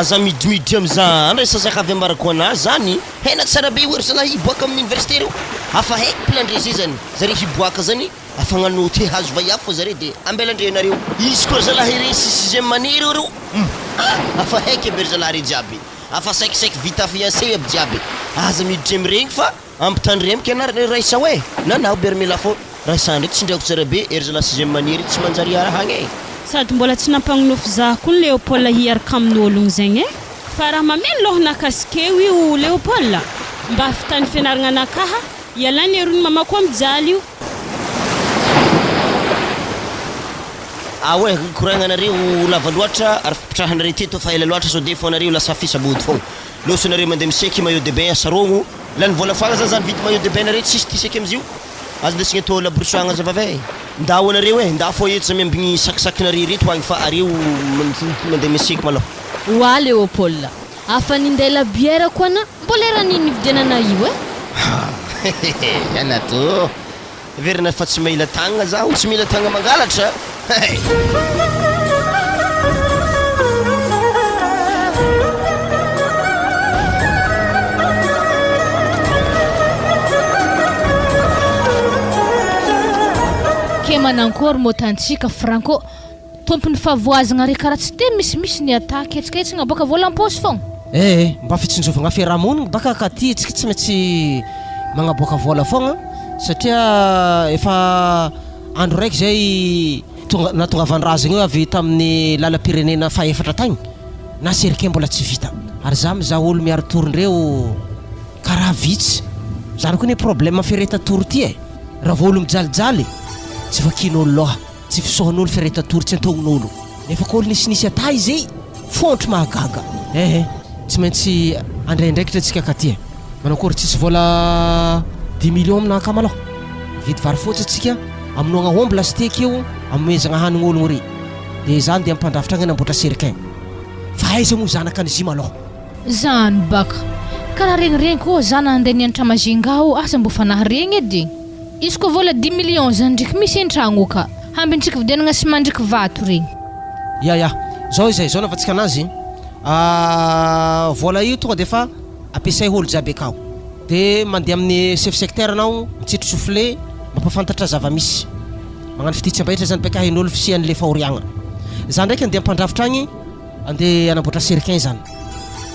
za midimidry amizany resa sakavy ambarako anazy zany hena tsara be oery zalahy hiboaka amin'ny université reo afa haiky pilandre zay zany zare hiboaka zany afagnano te hazo vaiafo zare de ambelandre nareo izy koa zalahy resy sixième année reo afa haiky abery zalahy re jiaby afa saikisaiky vita fiancé aby jiaby aza miditry amiregny fa ampitandre amika anarany raisa hoe nanao bermela fô raisa ndraiky tsy ndraiko tsara be ery zalahy sixième année tsy manjary arahagny sady mbola tsy nampagnonofo zah koa Léopold hiaraka amin'ologno zegny fa raha mameno lohana kasikeo io Léopold mba afitany fianaragna anakaha ialany erony mamako amijaly io ouais koragna nareo lava loatra ary fipitrahanareo teto fa ela loatra so de fo nareo lasa fisabody fogna loso nareo mandeha miseky maillot de bain asarogno lany vola fogna zany vity maillot de bain nareo tsisy tiseky amizio azo ndesigna atao labrosoagna zavavay ndao anareo nda fo eto za miambigny sakisakinareo reto agny fa areo mandeha miseky maloha wa Léopold afa nindela bière koa na mbolera nini vidianana io anato verina fa tsy mila tagna zaho tsy mila tagna mangalatra ke manankory motantsika Franco tompony favoazagna re karaha tsy de misy ny ataka etsiketsina boka vola am-posy fogna mba fitsinjovagna fiarahamonigny baka ka ty tsika tsy maintsy magnaboaka vola fogna satria efa andro raiky zay natonga vandrazagna io avy tamin'ny lala-pirenena faefatra tagny na serike mbola tsy vita ary za mizaha olo miaro torondreo karaha vitsy zany koa ny problème fiaretatory ty raha vao olo mijalijaly tsy vakin'olo loha tsy fisohan'olo fiaretatory tsy antognon'olo nefa koa olo nisinisy ata izy fontry mahagaga tsy maintsy andraindraikitra atsika katy manakory tsisy vola 10 millions aminaka maloha vidy vary fotsy atsika aminoagna omby lasteky eo amezagna hanigny ologno ry de zany de ampandrafitra agny namboatra serikin fa aiza moa zanaka an'izy maloha zany baka karaha regny koa zana andeha nianatra mazingao asa mbo fanahy regny edy izy koa vola 10 millions zany ndraiky misy an-tragno ka hambintsika vidianagna sy mandriky vato regny ya zao izay zao navantsika anazy vola io tonga de fa ampiasay olo jiaby akao de mandeha amin'ny chef secteur anao mitsitry soufflé mampafantatra zava-misy magnano fititsambaitra zany beka hain'olo fisian'le fahoriagna zany ndraiky andeha ampandrafitra agny andeha anamboatra serikin zany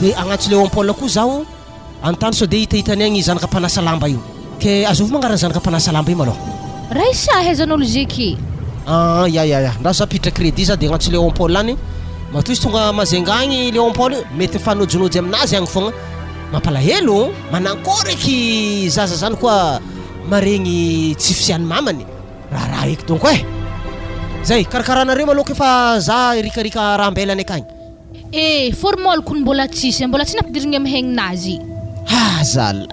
de agnatso Léon Paul koa zao antany so de hitahitany agny zanaka mpanasa lamba io ke azovy magnarana zanaka mpanasa lamba io maloha raisa haizan'olo zeky ya ndaho za pitra crédit za de agnatso Léon Paul any matoy izy tonga mazenga agny Léon Paul mety fanojinojy aminazy agny fogna mampalahelo manankoreky zaza zany koa maregny tsy fisiany mamany raha eky donc zay karakaranareo maloka efa za rikarika raha ambelany akagny formol kony mbola tsy nampidirigny amin'ny hegninazy zala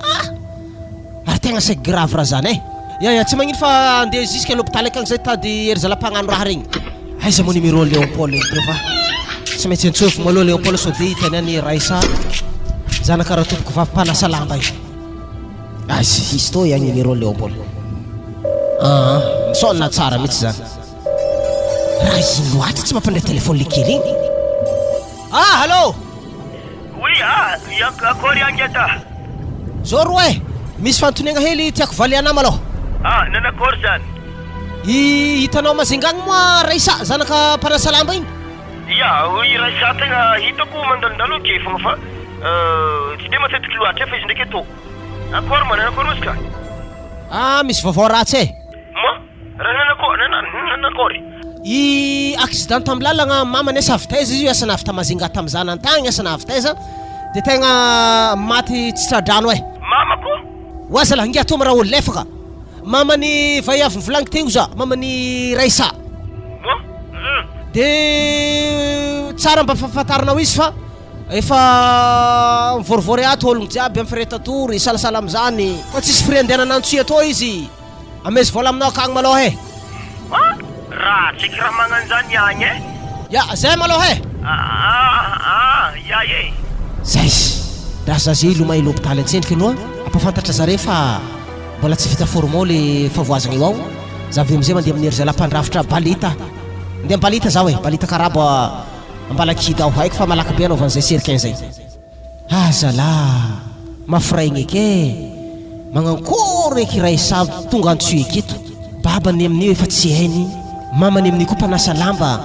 ary tegna c'est grave raha zany ya tsy magnino fa andeha jusqu'à l'hôpital akagny zay tady ery zala-pagnano raha regny aiza mo numéro Léon Paul de fa tsy maintsy antsofo maloha Léon Paul so de hitany any raisa zanaka raha tompoko vavimpanasa lamba io izy to agny numéro Léon Paul misaolina tsara mihitsy zany raha ino loatra tsy mampandray telefôny lekely igny allô oui akory angeta zao ro e misy fanontoniagna hely tiako valiana malôha. Nanakory zany? Hitanao mazingagny moa Raisa zanaka Panasalamba igny? Ia, i Raisa tegna hitako mandalondalo ke fogna fa tsy de matetiky loatra fa izy ndraiky atô. Akory ma nanakory ozy ka? Misy vaovao ratsy e. Ma? Nanakory? I accident tam'y lalagna mamany avy taiza izy io asana avy tamazinga tam'zana antagny asana avy taiza de tegna maty tsy tradrano e. Mamako? Oaza la ngia atô raha olo lefaka. Mamany vaiavy volagny teo za, mamany Raisa. De tsara mba fafantaranao izy fa efa mivorivory ato ologno jiaby amin'ny firetatory salasala am'zany fa tsisy friandenanantsoy atô izy amezy vola aminao akagny malôha e. Raha tsika raha magnan'zany agny e? Ya, zay malôha e. Ya e. Zay raha zazy lomay l'hôpital antsendriky aloha ampafantatra zare fa mbola tsy vita formôly favoazagna io ao. Za avy am'zay mandeha amin'ny ery lampandrafitra balita. Ndeha balita zaho e, balita karabo ambalakidy ao haiko fa malaky be anaovan'izay serikin zay. Zala mafiraigny eke magnankory eky Raisa tonga antsoy eketo. Babany amin'io efa tsy hainy, mamany amin'io koa mpanasa lamba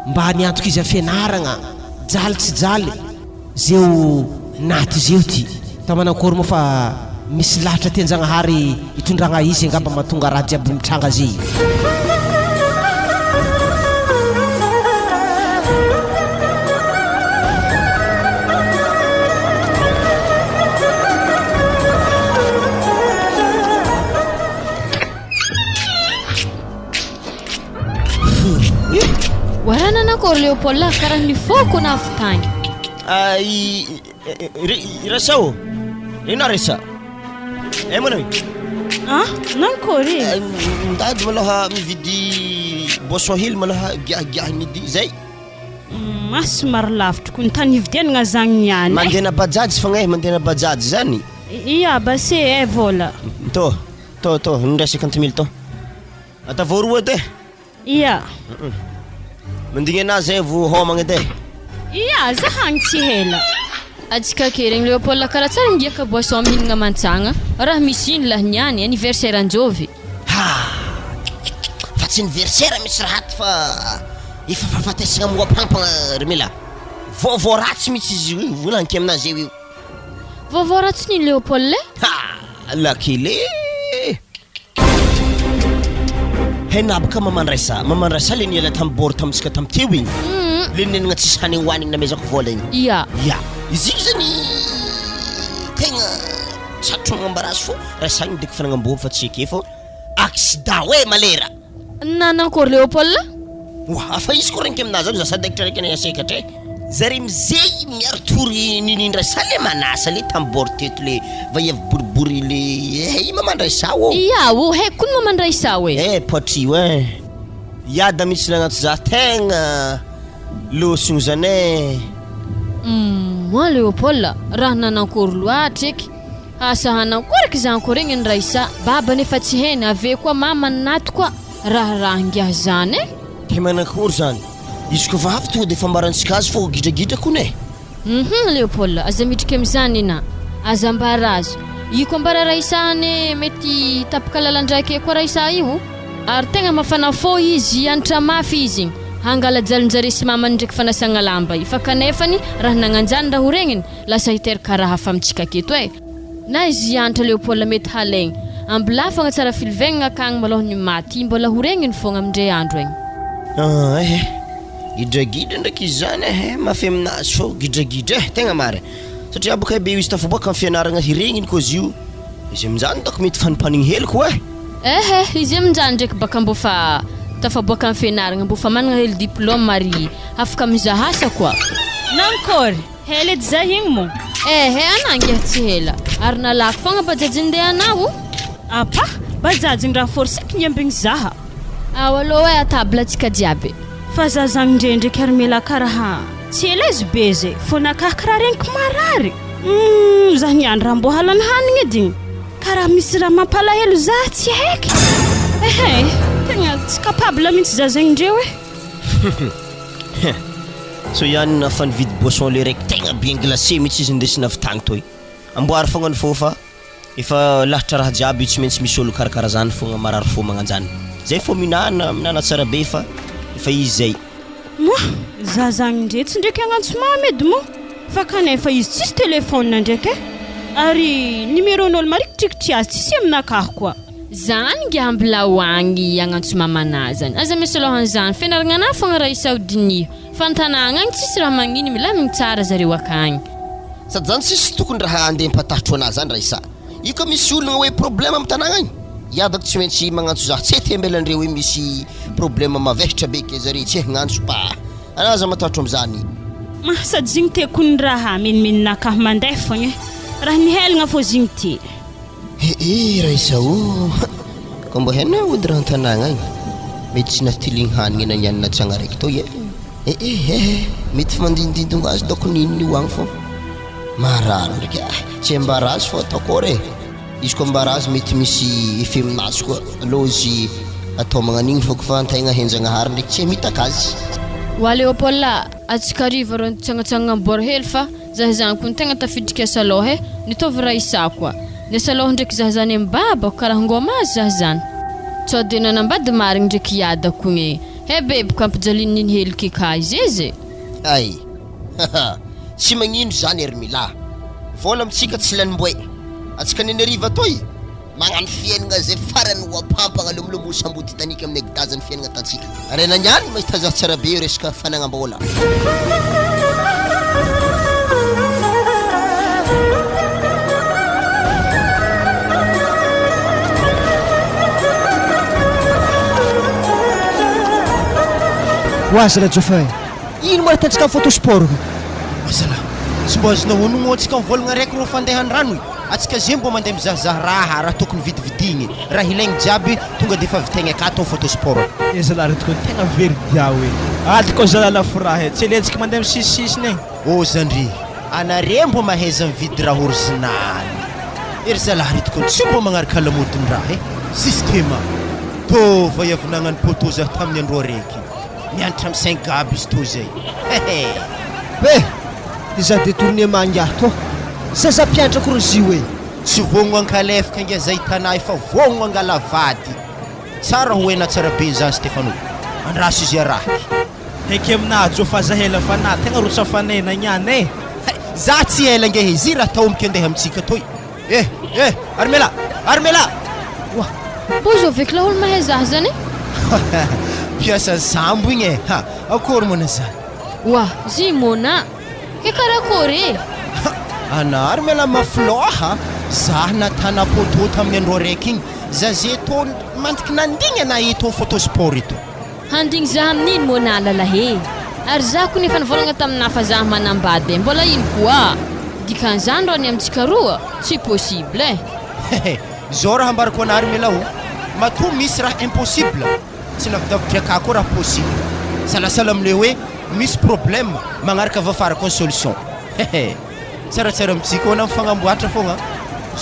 mba niantoka izy afianaragna jaly tsy jaly zeo naty zeo ty. Tamanankory moa fa misy lahatra tian-Jagnahary hitondragna izy angamba mahatonga raha jiaby mitranga zay. Warana nanakory Leopold karaha ny foko na avy tagny. Raisa o? Ina Raisa? Manao Nanakory? Ndady malôha mividy boisson hely malôha giahigiahy midi zay. Somary lavitra ko ny tany hividianagna zagny niany. Mandena bajaj fogna mandena bajaj zany. Ia, base vola. To 50 000 to. Ata voaroa edy. Ia. Mandigny anazy zay vo homagna edy. Ia, zahagny tsy hela. Atsika keregny Leopold karaha tsara ngiaka boisson mihinagna mantsagna raha misy ino laha niany anniversaire anjovy. Fa tsy anniversaire misy rahaty fa efa fahafatesagna moapampagna Remila. Vaovao ratsy mihitsy izy io volaniko aminazy io. Vaovao ratsy ny Leopold le? Lakile henabaka maman Raisa le niala tambory tamitsika tamteo igny. Le nenagna tsisy hany hoanigny namezako vola igny. Ia. Izy io zany tegna satro magnambarazy fo Raisa igny deko fanagnamboa fa tsy eke fô accident hoe malera. Nanakory Leopold? Afa izy ko renky aminazy za sady ekitra raiky nayasekatra e. Zare mizay miaro tory ninin Raisa le manasa le tambory teto le vaiavy boribory le maman Raisa o. Ia, haiko ny maman Raisa we. Potri we. Yada mitsy nagnato za tegna losogno zany e. Moi Leopold raha nanakory loatra eky. Asa hanankoraky za ankory regny ny Raisa. Babany efa tsy heny ave koa mamany naty koa raha ngiahy zany e. Ke manakory zany? Izy ko vavy tonga de fambarantsika azy fô gidragidra kone. Leopold aza mitrika am'zany na aza ambarazo. Io koa mbara Raisa ne mety tapaka lalandraiky koa Raisa io. Ary tegna mafana fô izy antra mafy izy hangala jalinjare sy mamany ndraiky fanasagna lamba io. Fa kanefany raha nagnanjany raha ho regniny lasa hiteraka raha hafa amitsika keto e. Na izy antra Leopold mety halaigny ambilafagna tsara filivagnana akagny malôha ny maty mbola ho regniny fogna amindray andro egny. Gidragidra ndraiky izy zany mafy aminazy fô gidragidra tegna mary satria boka be izy tafaboaka amin'ny fianaragna hiregniny koa izy io izy amin'izany dako mety fanimpanigny hely koa izy amin'izany ndraiky baka mbo fa tafaboaka amin'ny fianaragna mbo fa managna hely diplôme mary afaka mizaha asa koa. Nankory hely edy zay igny mo? Anangy tsy hela ary nalako fogna bajajy ndeha anao. Apa bajajy raha forsaky niambigny zaha. Aloha atabla atsika jiaby. Fa zazagny ndrendraiky Armela karaha tsy elazy be zay fô nakakaraha regniko marary. Zah niany raha mbo halany hanigny edy karaha misy raha mampalahelo za tsy haiky. Tegna tsy capable mihitsy zazagny ndreo so ihany nafa nividy boisson le raiky tegna bien glacé mihitsy izy ndesina avy tagny toy amboary fogna ny fofa efa lahatra raha jiaby tsy maintsy misy olo karakara zany fogna marary fo magnanjany zay fo minana tsara be fa efa izy zay zazagny ndre tsy ndraiky agnantso mamy edy mo fa kanefa izy tsisy telefôna ndraiky ary numéron'olo marikidrikitry azy tsisy aminakahy koa zany ngiambla hoagny agnantso mamanazany aza misy lohan'izany fianaragna fogna Raisa Odinio fantanagna agny tsisy raha magnino milamigny tsara zareo akagny sady zany tsisy tokony raha andeha mpatahotro anazy zany Raisa io ka misy olona hoe problème amin'ny tanagna agny iadako tsy maintsy magnantso za tsy tembelandreo hoe misy problème mavehitra be ke zare tsy hagnantso pa anaza matahotro am'zany sady zigny tekony raha menimeninakahy mandeha fogna raha nihelagna fô zigny ty Raisa o ka mba hainao ody raha an-tanagna agny mety tsy natiligny hanigny nanyanina tsagna raiky to mety fa mandindindonga azy doko ninony io agny fô marary ndraiky tsy ambara azy fô ataoko izy koa ambara azy mety misy effet aminazy koa aloha izy atao magnan'igny fô fa antegna henjagnahary ndraiky tsy mitaka azy wa Léopold atsika ariva ro tsangatsangana ambor hely fa zahazany koa tegna tafidrika saloha nitovy Raisa koa ny saloha ndraiky zahazany ambaba karaha ngoma azy zahazany tsao de nanambady marigny ndraiky iadako igny bebiko ampijalininy heliky ka izy ay tsy magnino zany Hermila vola amitsika tsy lanimboe atsika neny ariva toy magnano fiainana zay farany wapampagna lomolomo sambody tanika amin'ny agdazany fiainana tatsika arena nyany mahita za tsara be resaka fanagnam-bola Oazy la Jofay ino mo atantsika photo sport azala tsy mbo azonao honogno atsika mivolagna raiky ro fandehan rano atsika zay mbo mandeha mizahazaha raha tokony vidividigny raha ilaigny jiaby tonga de fa vitegna akato photo sport zala retiko tegna very dia hoe aliko zala lafiraha tsy lentsika mandeha misisisiny o zandry anare mbo mahaiza mividy raha original ery zala retiko tsy mbo magnaraka lamodiny raha systema to va yavinagna ny poto za tamin'ny andro araiky mianatra amin'ny 5 gaby izy to zay iza détourné mangiah to zaza pianatra korozy hoe tsy vogno ankalefaka inga zay tanà efa vogno angalavady tsara hoena tsara be zany Stefano andraso izy araky heky amina jofa zahela fa na tegna ro safanena nyane za tsy ela nge izy raha taomboky andeha amitsika toy Armela bozo avec la olo mahay zah zany piasa sambo igny akory mona zany wa zy mona ke karakory ana Armela mafloha za natana poto tamin'ny andro araiky igny za zay to mantiky nandigny ana ito photo sport ito handigny za amin'iny mona lalahe ary za ko nefa nivolagna taminafa za manambady mbola ino koa dikan'izany ro any amitsika roa tsy possible zao raha ambarako ana Armela o matoa misy raha impossible tsy lavidavitry aka koa raha possible salasala amile hoe misy problème magnaraka vafarako ny solution tsaratsara amitsika ona mifagnamboatra fogna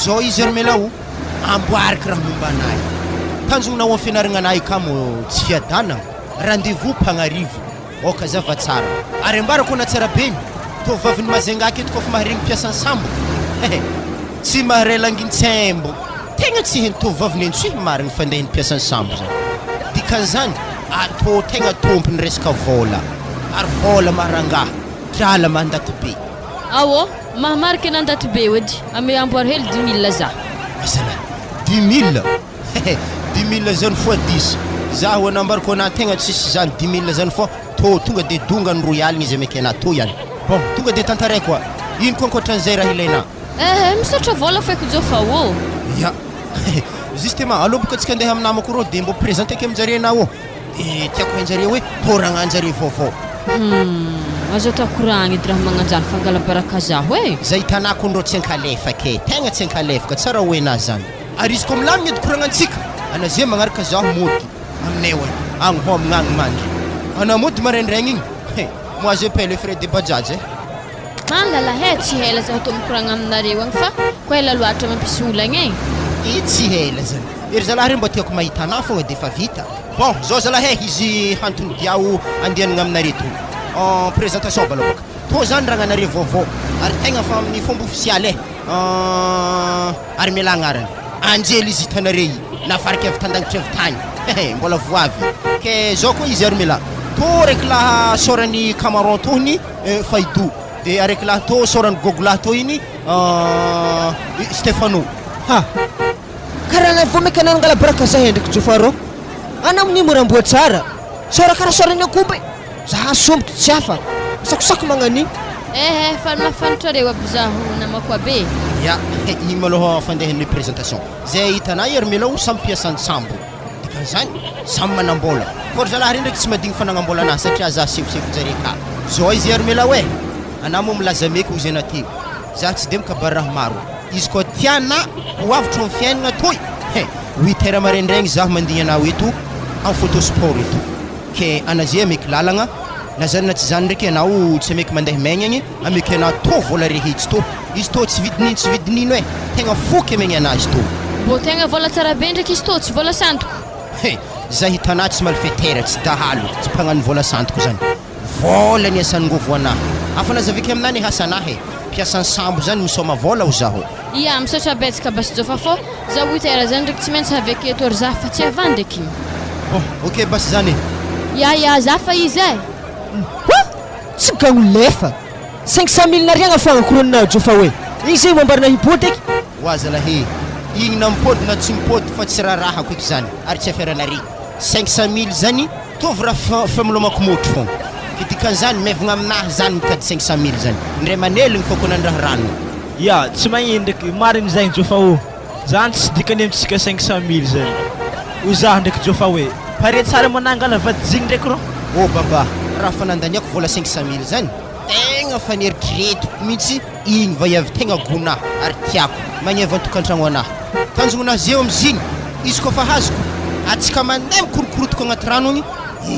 zao izy Armela o amboaraka raha momba anahy tanjognonao amin'ny fianaragna anahy kamo tsy fiadanagna rendez-vous mpagnarivo oka zava tsara ary ambarako ana tsara be to vaviny mazengaky eto kofa maharegny piasa sambo tsy maharelangintsembo tegna tsy hento vaviny entsoy marigny fandehany piasa sambo zany dikan'izany atô tegna tompony resaka vola ary vola marangaha drala mandaty be awo mahamariky nandaty be ody ame amboary hely 10 000 za masala 10 000 zany fois 10 za ho anambariko ana tegna tsisy zany 10 000 zany fois to tonga de dongany royal izy ameke ana to ihany bon tonga de tantaray koa ino koa ankoatran'izay raha ilaina misaotra vola faiko jofa o ya justement alobaka atsika andeha amin'ny namako rô de mbo présenté ke aminjare na o de tiako hanjare hoe toragnanjare vaovao azo takoragny edy raha magnanjany fangalabaraka zaho zay tanako ndro tsy ankalefaka tegna tsy ankalefaka tsara hoena zany ary izy ko milamigny edy koragnantsika ana zay magnaraka zaho mody aminay hoe agny ho amin'agny mandry ana mody maraindraigny igny moi je paye le frais de bajaj lalahe tsy hela zaho to mikoragna aminareo agny fa koa ela loatra mampisy olagny tsy hela zany ery zalahy mba tiako mahita ana fogna de fa vita bon zao zalahy izy hantony diao andehanagna aminare to en présentation balobaka to zany raha anare vaovao ary tegna fa amin'ny fomba official ary mila agnarany anjely izy hitanare nafarika avy tandangitra avy tany mbola voavy ke zao koa izy ary mila to raiky laha sorany Camaron tony Faidou de araiky laha to sorany Gogola to iny Stefano ha karaha na vao meka nanangala baraka zahay ndraiky Jofaro ana amin'ny moramboa tsara sora karaha sorany akoby za sombotry tsy hafa sakosako magnan'igny fa mafantrareo aby zaho namako abe ya igny maloha fandehan'ny présentation zay hitanay ary mila o samy mpiasany sambo dikan'izany samy manambola for zalahy reny ndraiky tsy madigny fanagnambola anazy satria za sefosefo jare ka zao izy ary mila hoe ana moa milaza meky ho zay naty za tsy de mikabary raha maro izy koa tiana ho avotro amin'ny fiainagna toy 8 heures maraindraigny zaho mandigny anao eto en photo sport eto ke anazay ameky lalagna na zany na tsy zany ndraiky anao tsy ameky mandeha maigny ameky anao to vola rehitsy to izy to tsy vidinino hoe tegna foky amegny anazy to bo tegna vola tsara be ndraiky izy to tsy vola santoko za hitanao tsy malfetera tsy dahalo tsy mpagnano vola santoko zany vola ny asan'ngovo anahy afa nazavika aminany hasanahy mpiasan'ny sambo zany misoma vola ho zaho ia misaotra betsaka basy jofa fô za 8 heures zany ndraiky tsy maintsy aveke eto ry za fa tsy avany ndraiky ok basy zany ya za fa izy tsy gagno lefa 500 000 nariagna fagnakoronina Jofa hoe igny zay mambarina hipody eky oazalahe igny na mipody na tsy mipody fa tsy rarahako eky zany ary tsy afiaranare 500 000 zany tovy raha familomako motro fogna dikan'izany mevagna aminahy zany mitady 500 000 zany ndray maneligny fokonandraha rano ya tsy magnino ndraiky mariny zagny Jofa o zany tsy dikany amintsika 500 000 zany o zaho ndraiky Jofa hoe pare tsara manangala vadizigny ndraiky ro baba raha fanandaniako vola 500 000 zany tegna faneritreretiko mihitsy igny vaiavy tegna gona ary tiako magneva antokantragno anahy tanjognanazy eo amizigny izy koa fa hazoko atsika mandeha mikorokorotoko agnaty rano igny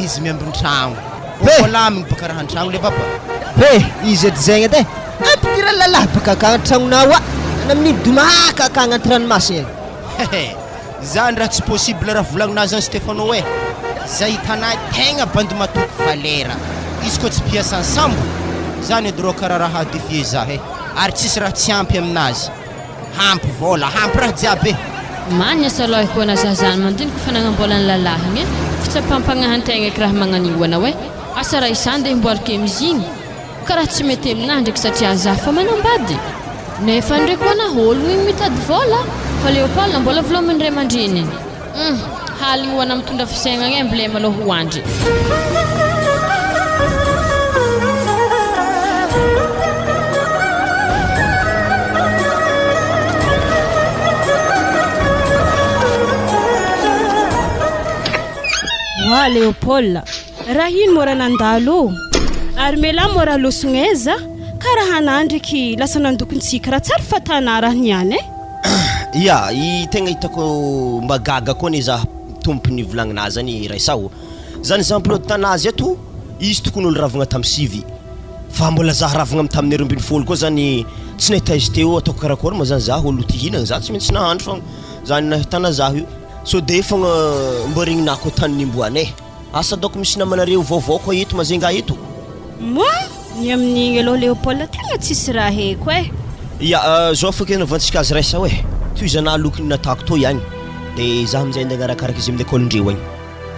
izy miambin-tragno volamigny baka raha an-tragno le baba izy edy zegny edy ampidira lalahy baka ka agnaty tragnonao ana amin'ny domaka ka agnaty ranomasy zany raha tsy possible raha volagninao zany Stefano hoe za hitanay tegna bandy matoky valera izy koa tsy mpiasan'ny sambo zany edy rô karaha raha defie zahe ary tsisy raha tsy ampy aminazy hampy vola hampy raha jiaby many asaloha koa naza zany mandiniko fanagnambola ny lalahagny fitsapampagnahantegna eky raha magnan'io anao hoe asa raha isany de himboarika amizigny karaha tsy mety aminahy ndraiky satria za fa manambady nefa ndraiky ho ana ologno igny mitady vola fa Léopold mbola volominy ray aman-dreny haligny ho ana mitondra fisainagna emblème aloha ho andry wa Léopold raha ino mora nandalo ary mela mora losoneza karaha nandriky lasa nandokontsika raha tsara fatana raha niany ya i tegna hitako magaga koa ny za tompony volagninazy zany raisao zany exemple tanazy eto izy tokony olo ravagna tamin'ny sivy fa mbola za ravagna amin'ny tamin'ny 20 koa zany tsy nahita izy teo ataoko karakory moa zany za olo tihinagna za tsy maintsy nahandro fogna zany nahitana zaho io so de fogna mborigninahy tany nimboanay asa doko misy namanareo vaovao koa eto mazenga eto moi ny amin'igny aloha Léopold tegna tsisy raha heko ya zao fakena vantsika azy raisa hoe toy zanahy lokony natako to ihany de za amizay nde agnarakaraka izy amin'ny école-ndreo agny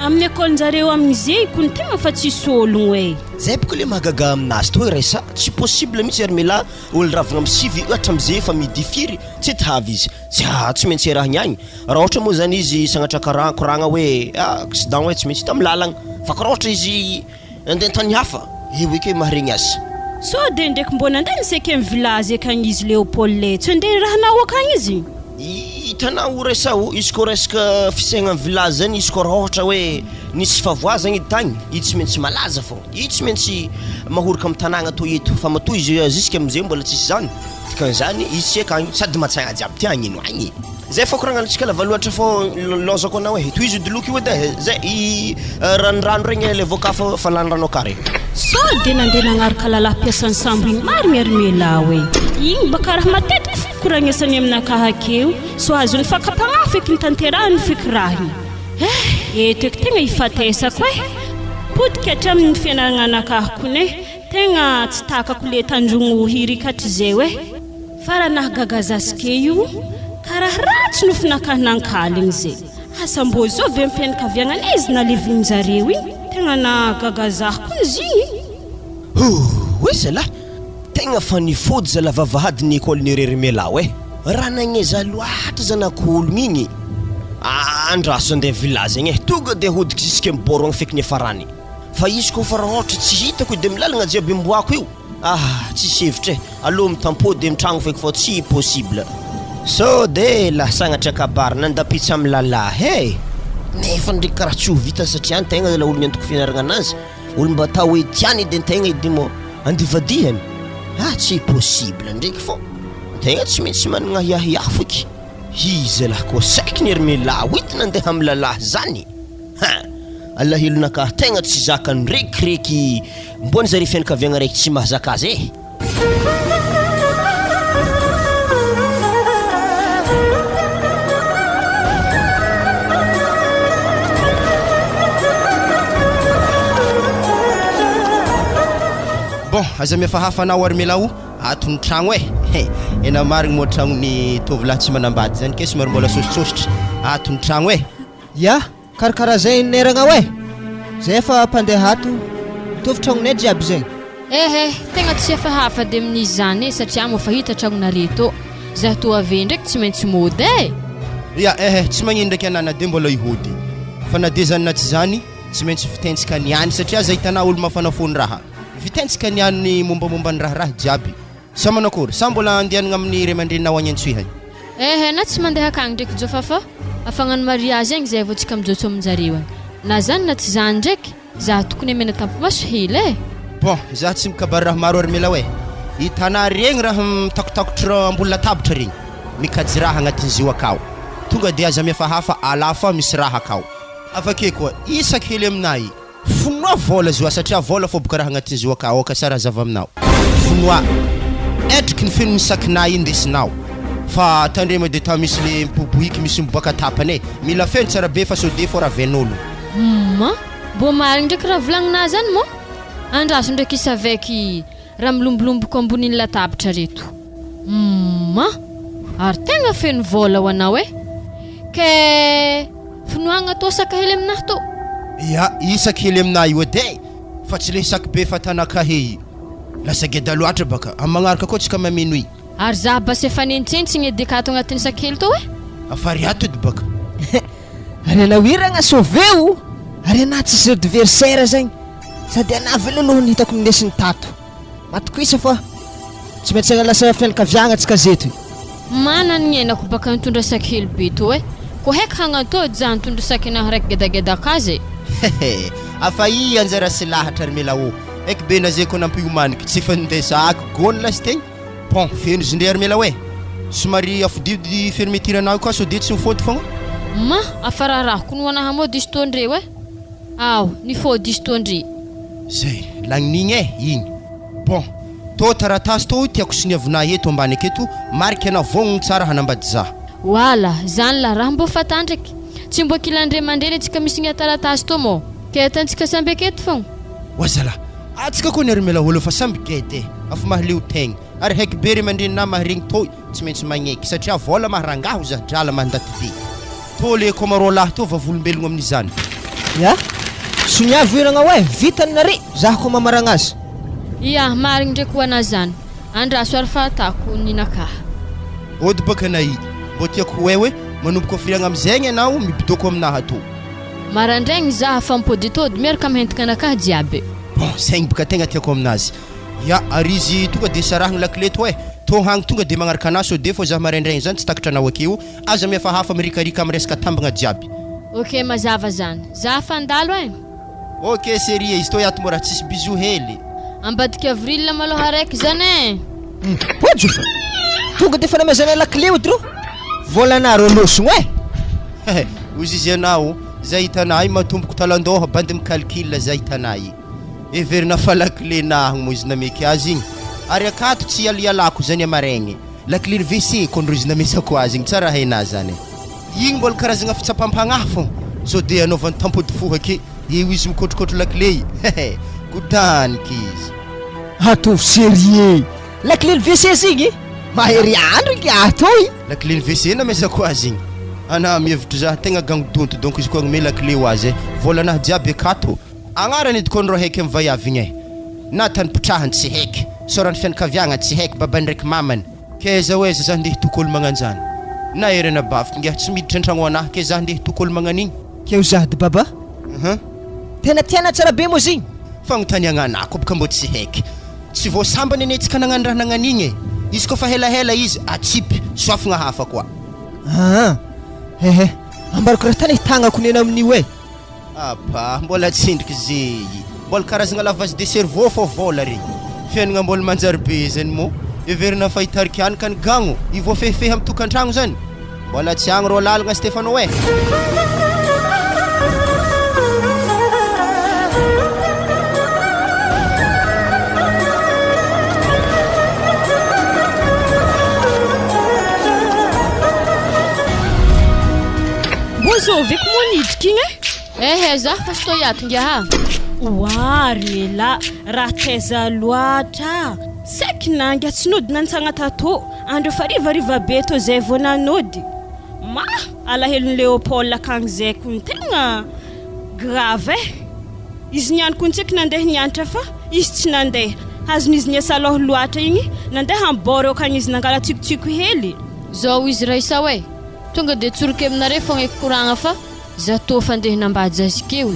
amin'ny école-njareo amin'izay kony tegna fa tsisy ologno zay boko le mahagaga aminazy to hoe raisa tsy possible mihitsy ary mila olo ravagna amin'ny sivy ohatra amizay fa midifiry tsy tavy izy tsy maintsy raha niagny raha ohatra moa zany izy sagnatra koragna hoe accident hoe tsy maintsy hita milalagna fa ka raha ohatra izy andeha tany hafa eo eky maharegny azy so de ndraiky mbona andeha nisaiky amin'ny village akagny izy Léopold tsy andeha raha nao akagny izy hitanao resao izy koa resaka fisaigna amin'ny village zany izy koa raha ohatra hoe nisy favoazagna edy tagny izy tsy maintsy malaza fô izy tsy maintsy mahoraka amin'ny tanàgna to eto fa matoy izy jusque amizay mbola tsisy zany dikan'izany izy tsy akagny sady matsagna jiaby ty agny ino agny zay fô koragnantsika lava loatra fô lozako anao hoe toy izy doloky io edy zay ranorano regny le vokafa fa lanirano akary so de nandeha nagnaraka lalahy mpiasan'ny sambo igny marigny ary mela hoe igny baka raha matetiky fokoragnesany aminakahy akeo so azony fakapagna feky nitanterahany feky raha eto eky tegna hifatesako potika hatramin'ny fianagnanakahy kone tegna tsy takako le tanjogno hirikatry zay hoe farana gagazasike io karaha ratsy nofinakanan-kaligny zay asa mbô zao ve mifianakaviagnana izy nalevin'jareo igny tegna na gagazahako izy igny oe zala tegna fa nifody zala vavahady ny école-ny rerymela e raha nagneza loatra zanak'ologna igny andraso andeha village igny tonga de hodika jusque miborogna feky ny farany fa izy koa fara ohatra tsy hitako de milalagna jiaby mboako io tsisy hevitra allo mitampody mitragno feky fa tsy possible so de lasagnatra kabary nandapitsy amy lalahy nefa ndraiky karaha tsy ho vita satria antegna la olony antoko fianaragna anazy olo mba atao hoe tiany edy antegna edy mo andivadihany tsy possible ndraiky fô antegna tsy maintsy managna hiahiahy foky izy lah koa saiky ny hermela oity nandeha amy lalahy zany alahilonaka tegna tsy zakany rekireky mbony zare fianakaviagna raiky tsy mahazaka azy bon aza miafahafa anao armelao atony tragno ena marigny moa tragnony tovolahy tsy manambady zany ke somary mbola sositsositra atony tragno ya karakaraha zay neragna zay efa mpandeha ato mitovy tragnonay jiaby zegny tegna tsy efahafa de amin'izy zany satria mo fa hita tragnonareo zah to ave ndraiky tsy maintsy mody ya tsy magnino ndraiky anana de mbola ihody fa na de zany na tsy zany tsy maintsy fitentsika niany satria zay hitanao olo mafanafony raha fitentsika niany mombamomba ny raha jiaby sa manakory sa mbola andehanagna amin'ny ray aman-dreninao agny antsoihany na tsy mandeha akagny ndraiky jofa fa afagnano mariage agny zay vao tsika mijotso aminjareo agny na zany na tsy zany ndraiky za tokony amena tampomaso hely bon za tsy mikabary raha maro armela hitanà regny raha mitakotakotra ambony latabatra regny mikajy raha agnatin'izy io akao tonga de aza miafahafa ala fa misy raha akao avake koa isaky hely aminay fonoa vola zio satria vola fô boka raha agnatin'izy io akao ka sara zava aminao fonoa etriky ny feno misakinahy indesinao fa tandrema de ta misy le mipoboiky misy miboaka tapany mila feno tsara be fa sode fô raha ven'olo mbo marigny ndraiky raha volagnina zany mo andraso ndraiky isaveky raha milombolomboka ambonin'ny latabatra reto ary tegna feno vola ho anao ke finoagna to saka hely aminahy to ya isaky hely aminahy io edy fa tsy le isaky be fa tanakahe lasa geda loatra baka amy magnaraka koa tsika mamenoy ary za bas efa nentsentsigny edekato agnatin'ny saky hely to afary ato edy baka ary anawiragna sauveo ary ana tsisy adversaire zegny sady ana velolohany hitako mindesiny tato matokoisa fa tsy maintsy agnalasa fianakaviagna tsika zeto manany enako baka mitondra saky hely be to ko heky hagnatody za mitondra saky anahy raiky gedagedaka azy afa i anjara sy lahatra armela eky be na zay ko nampiomaniko tsy fandesako gony lasy tegny bon feno izy ndre armela somary afodidy fermetiranao koa so de tsy mifody fogna afararahako no anaha mo disy tondre ny fody izy tondre zay lagninigny igny bon to taratasy to tiako siniavina eto ambany aketo mariky ana vognogno tsara hanambady za wala zany la raha mbo fatandraky tsy mbo kilandre mandreny atsika misy gna taratasy to mo ke atantsika samby aketo fogna wazala atsika koa ny armela olo fa samby gede afa mahaleo tegna ary heky be ry mandrenina maharegny to tsy maintsy magneky satria vola maharangaho za drala mandaty be to le komarolahy to vavolombelogno amin'izany ya soniavo iragna vitany nare zaho koa mamaragna azy marigny ndraiky ho ana zany andraso ary fahatako ninakaha ody baka nay mbo tiako hoe manomboka firiagna amizegny anao mibidoko aminahy ato marandraigny za fa mipody tody miaraka mihentika anakaha jiaby bon zegny baka tegna tiako aminazy ya ary izy tonga de sarahagny lakile to hagny tonga de magnaraka anazy so de fô za maraindraigny zany tsy takatra anao akeo aza miafahafa mirikarika amy resaka tambagna jiaby ok mazava zany za fandalo ok série izy to yato mora tsisy bisou hely ambadika avril maloha raiky zany pojofa tonga de fa namezana lakile odro volanaro losogno ozy izy anao za hitanay matomboko talandoha bandy mikalkile za hitanay everina fa lakile nahagny mo izy nameky azy igny ary akato tsy alialako zany amaregny lakile WC kondro izy namesako azy igny tsara haina zany igny mbola karazagna fitsapampagnahy fô so de anaovany tampody fo ake eo izy mikotrokotro lakile godaniky izy atovy sérieux lakile WC zigny mahery andro ki atoy la clé ny WC na mesako azy igny ana mihevitry za tegna gagnodonto donc izy koa agnomela clé ho azy volanahy jiaby akato agnarany ediko ny ro haiky amin'ny vaiavy igny na tany pitrahany tsy haiky sorany fianakaviagna tsy haiky babany ndraiky mamany ke za hoe za ndeha tokolo magnanjany na erana bafika ngia tsy miditra an-tragno anahy ke za ndeha tokolo magnan'igny keo zady baba tena tiana tsara be mo zigny fagnontaniagna anako baka mbo tsy haiky tsy voasambany anetsika nagnano raha nagnan'igny izy koa fa helahela izy atsipy soafagna hafa koa ehe ambarako raha tany tagnako nena amin'io apa mbola tsindriky zey mbola karazagna lavage de cerveau fô vola regny fiainagna mbola manjary be zany mo everina fahitariky any ka ny gagno i voafehifehy amin'ny tokantragno zany mbola tsy agny ro lalagna Stefano Zoviko monidika igny za fa sy tô iato ngia ha oary mela raha taiza loatra saiky nangia tsy nody nantsagna tato andro fa rivariva be tô zay vao nanody ma alahelon'ny Léopold akagny zay ko ny tegna grave izy nianiko ntsaiky nandeha nianatra fa izy tsy nandeha azon'izy niasaloha loatra igny nandeha ambory akagny izy nangala tsikotsiko hely zao izy raisa hoe tonga de tsoroko aminare fogna koragna fa za tô fandeha nambady zazikeo